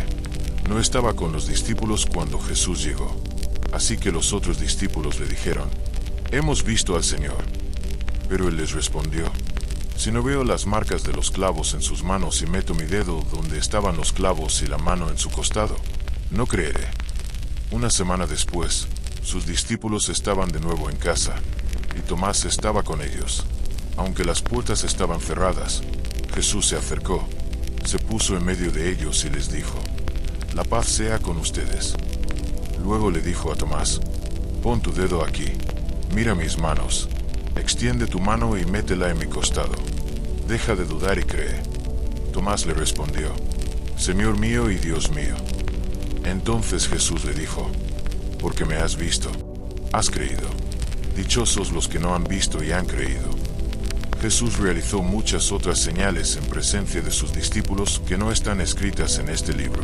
no estaba con los discípulos cuando Jesús llegó. Así que los otros discípulos le dijeron: hemos visto al Señor. Pero él les respondió: si no veo las marcas de los clavos en sus manos y meto mi dedo donde estaban los clavos y la mano en su costado, no creeré. Una semana después, sus discípulos estaban de nuevo en casa, y Tomás estaba con ellos. Aunque las puertas estaban cerradas, Jesús se acercó, se puso en medio de ellos y les dijo: la paz sea con ustedes. Luego le dijo a Tomás: pon tu dedo aquí, mira mis manos, extiende tu mano y métela en mi costado. Deja de dudar y cree. Tomás le respondió: Señor mío y Dios mío. Entonces Jesús le dijo: porque me has visto, has creído. Dichosos los que no han visto y han creído. Jesús realizó muchas otras señales en presencia de sus discípulos que no están escritas en este libro.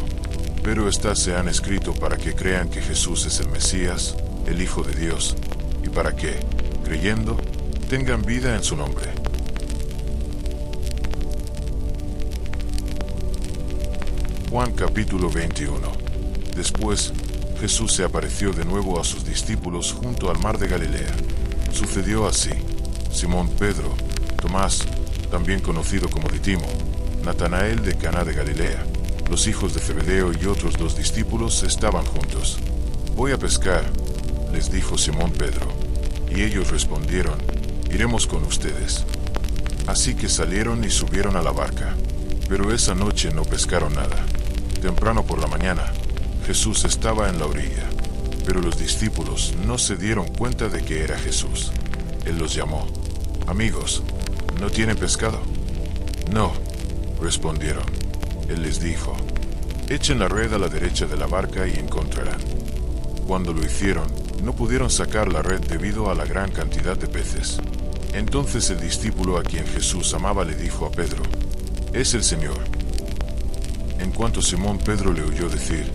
Pero estas se han escrito para que crean que Jesús es el Mesías, el Hijo de Dios, y para que, creyendo, tengan vida en su nombre. Juan capítulo 21. Después, Jesús se apareció de nuevo a sus discípulos junto al mar de Galilea. Sucedió así: Simón Pedro, Tomás, también conocido como Dídimo, Natanael de Caná de Galilea, los hijos de Zebedeo y otros 2 discípulos estaban juntos. Voy a pescar, les dijo Simón Pedro. Y ellos respondieron: iremos con ustedes. Así que salieron y subieron a la barca. Pero esa noche no pescaron nada. Temprano por la mañana, Jesús estaba en la orilla, pero los discípulos no se dieron cuenta de que era Jesús. Él los llamó: amigos, ¿no tienen pescado? No, respondieron. Él les dijo: echen la red a la derecha de la barca y encontrarán. Cuando lo hicieron, no pudieron sacar la red debido a la gran cantidad de peces. Entonces el discípulo a quien Jesús amaba le dijo a Pedro: es el Señor. En cuanto Simón Pedro le oyó decir: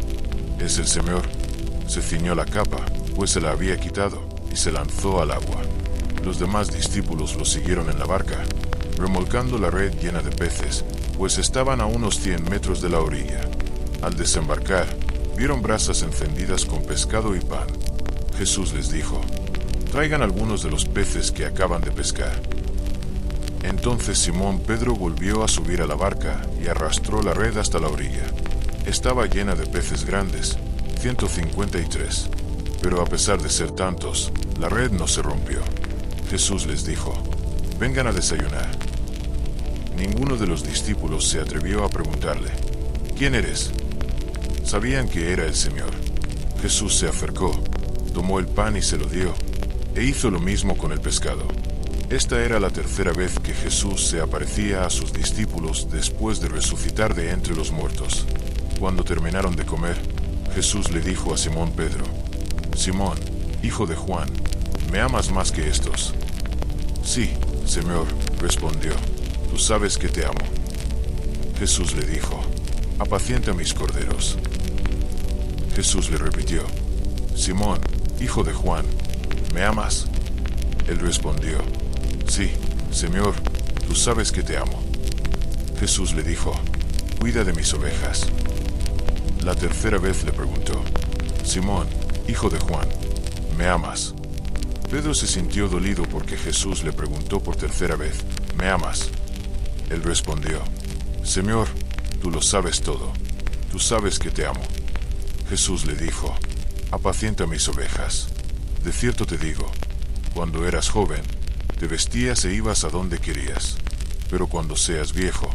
es el Señor, se ciñó la capa, pues se la había quitado, y se lanzó al agua. Los demás discípulos lo siguieron en la barca, remolcando la red llena de peces, pues estaban a unos 100 metros de la orilla. Al desembarcar, vieron brasas encendidas con pescado y pan. Jesús les dijo: traigan algunos de los peces que acaban de pescar. Entonces Simón Pedro volvió a subir a la barca y arrastró la red hasta la orilla. Estaba llena de peces grandes, 153. Pero a pesar de ser tantos, la red no se rompió. Jesús les dijo: vengan a desayunar. Ninguno de los discípulos se atrevió a preguntarle: ¿quién eres? Sabían que era el Señor. Jesús se acercó, tomó el pan y se lo dio, e hizo lo mismo con el pescado. Esta era la tercera vez que Jesús se aparecía a sus discípulos después de resucitar de entre los muertos. Cuando terminaron de comer, Jesús le dijo a Simón Pedro: Simón, hijo de Juan, ¿me amas más que estos? Sí, Señor, respondió, tú sabes que te amo. Jesús le dijo: apacienta mis corderos. Jesús le repitió: Simón, hijo de Juan, ¿me amas? Él respondió: sí, Señor, tú sabes que te amo. Jesús le dijo: cuida de mis ovejas. La tercera vez le preguntó: Simón, hijo de Juan, ¿me amas? Pedro se sintió dolido porque Jesús le preguntó por tercera vez: ¿me amas? Él respondió: Señor, tú lo sabes todo. Tú sabes que te amo. Jesús le dijo: apacienta mis ovejas. De cierto te digo, cuando eras joven, te vestías e ibas a donde querías. Pero cuando seas viejo,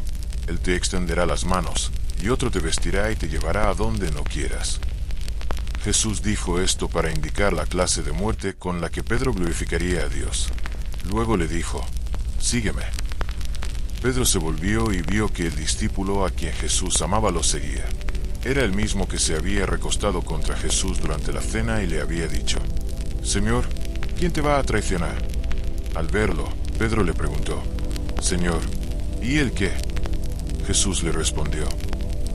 Él te extenderá las manos, y otro te vestirá y te llevará a donde no quieras. Jesús dijo esto para indicar la clase de muerte con la que Pedro glorificaría a Dios. Luego le dijo: sígueme. Pedro se volvió y vio que el discípulo a quien Jesús amaba lo seguía. Era el mismo que se había recostado contra Jesús durante la cena y le había dicho: Señor, ¿quién te va a traicionar? Al verlo, Pedro le preguntó: Señor, ¿y él qué? Jesús le respondió: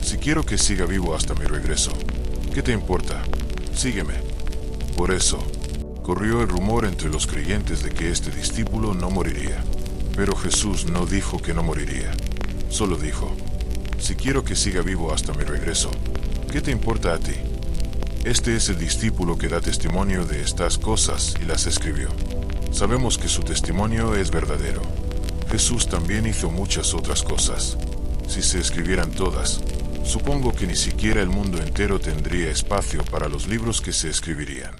Si quiero que siga vivo hasta mi regreso, ¿qué te importa? Sígueme. Por eso, corrió el rumor entre los creyentes de que este discípulo no moriría. Pero Jesús no dijo que no moriría. Solo dijo: Si quiero que siga vivo hasta mi regreso, ¿qué te importa a ti? Este es el discípulo que da testimonio de estas cosas y las escribió. Sabemos que su testimonio es verdadero. Jesús también hizo muchas otras cosas. Si se escribieran todas, supongo que ni siquiera el mundo entero tendría espacio para los libros que se escribirían.